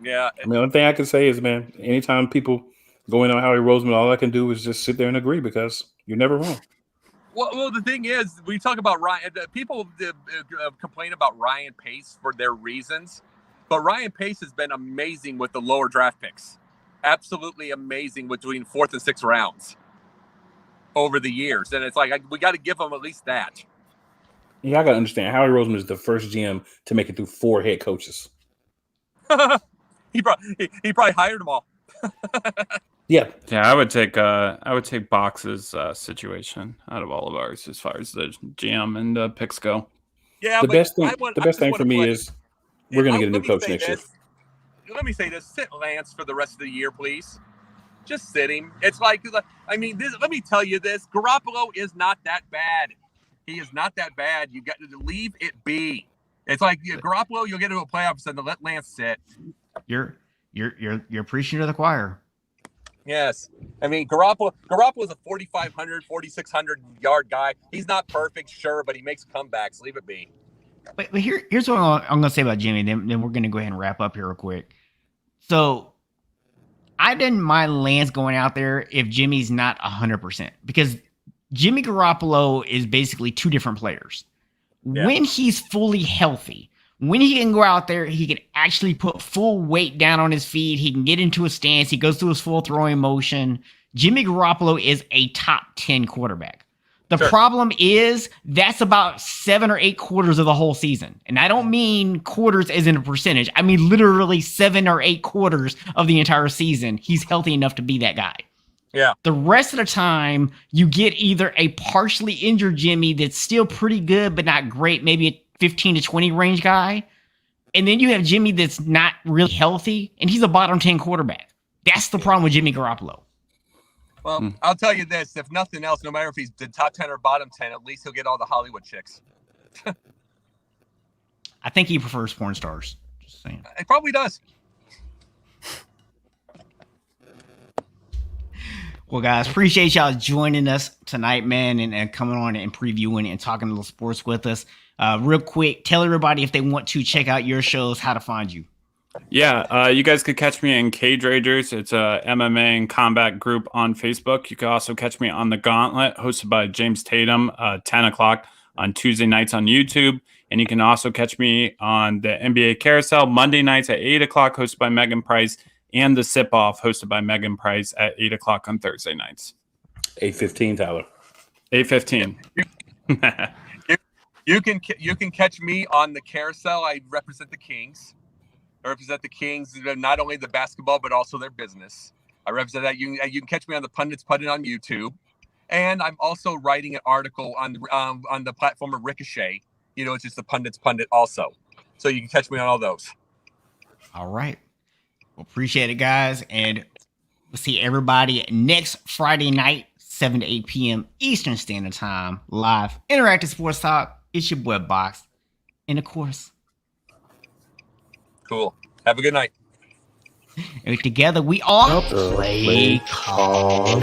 Yeah. I mean, the only thing I can say is, man, anytime people go in on Howie Roseman, all I can do is just sit there and agree, because you're never wrong. Well, the thing is, we talk about Ryan. People complain about Ryan Pace for their reasons, but Ryan Pace has been amazing with the lower draft picks. Absolutely amazing between 4th and 6th rounds over the years. And it's like, we got to give him at least that. Yeah, I got to understand. Howie Roseman is the first GM to make it through 4 head coaches. He probably hired them all. Yeah. I would take Box's situation out of all of ours as far as the GM and picks go. Yeah, the best thing for me is we're going to get a new coach next year. Let me say this: sit Lance for the rest of the year, please. Just sit him. It's like, I mean, let me tell you this: Garoppolo is not that bad. He is not that bad. You got to leave it be. It's like Garoppolo, you'll get to a playoffs and let Lance sit. You're preaching to the choir. Yes. I mean, Garoppolo is a 4,500, 4,600 yard guy. He's not perfect, sure, but he makes comebacks. Leave it be. But here's what I'm going to say about Jimmy. Then we're going to go ahead and wrap up here real quick. So I didn't mind Lance going out there if Jimmy's not 100%, because Jimmy Garoppolo is basically 2 different players. Yeah. When he's fully healthy, when he can go out there, he can actually put full weight down on his feet. He can get into a stance. He goes through his full throwing motion. Jimmy Garoppolo is a top 10 quarterback. The problem is that's about 7 or 8 quarters of the whole season. And I don't mean quarters as in a percentage. I mean literally 7 or 8 quarters of the entire season. He's healthy enough to be that guy. Yeah. The rest of the time, you get either a partially injured Jimmy that's still pretty good but not great, maybe a 15 to 20 range guy. And then you have Jimmy that's not really healthy, and he's a bottom 10 quarterback. That's the problem with Jimmy Garoppolo. Well, I'll tell you this. If nothing else, no matter if he's the top 10 or bottom 10, at least he'll get all the Hollywood chicks. I think he prefers porn stars. Just saying. He probably does. Well, guys, appreciate y'all joining us tonight, man, and coming on and previewing and talking a little sports with us. Real quick, tell everybody if they want to check out your shows, how to find you. Yeah, you guys could catch me in Cage Ragers. It's a MMA and combat group on Facebook. You can also catch me on The Gauntlet, hosted by James Tatum, 10 o'clock on Tuesday nights on YouTube. And you can also catch me on the NBA Carousel Monday nights at 8 o'clock, hosted by Megan Price, and the Sip Off, hosted by Megan Price at 8 o'clock on Thursday nights. 8:15, Tyler. 8:15. You can catch me on the Carousel. I represent the Kings. I represent the Kings, not only the basketball, but also their business. I represent that. You can catch me on the Pundits Pundit on YouTube. And I'm also writing an article on the platform of Ricochet. It's just the Pundits Pundit also. So you can catch me on all those. All right. Well, appreciate it, guys. And we'll see everybody next Friday night, 7 to 8 p.m. Eastern Standard Time, live interactive sports talk. It's your boy Box. And of course, cool. Have a good night. And together we are Play Call.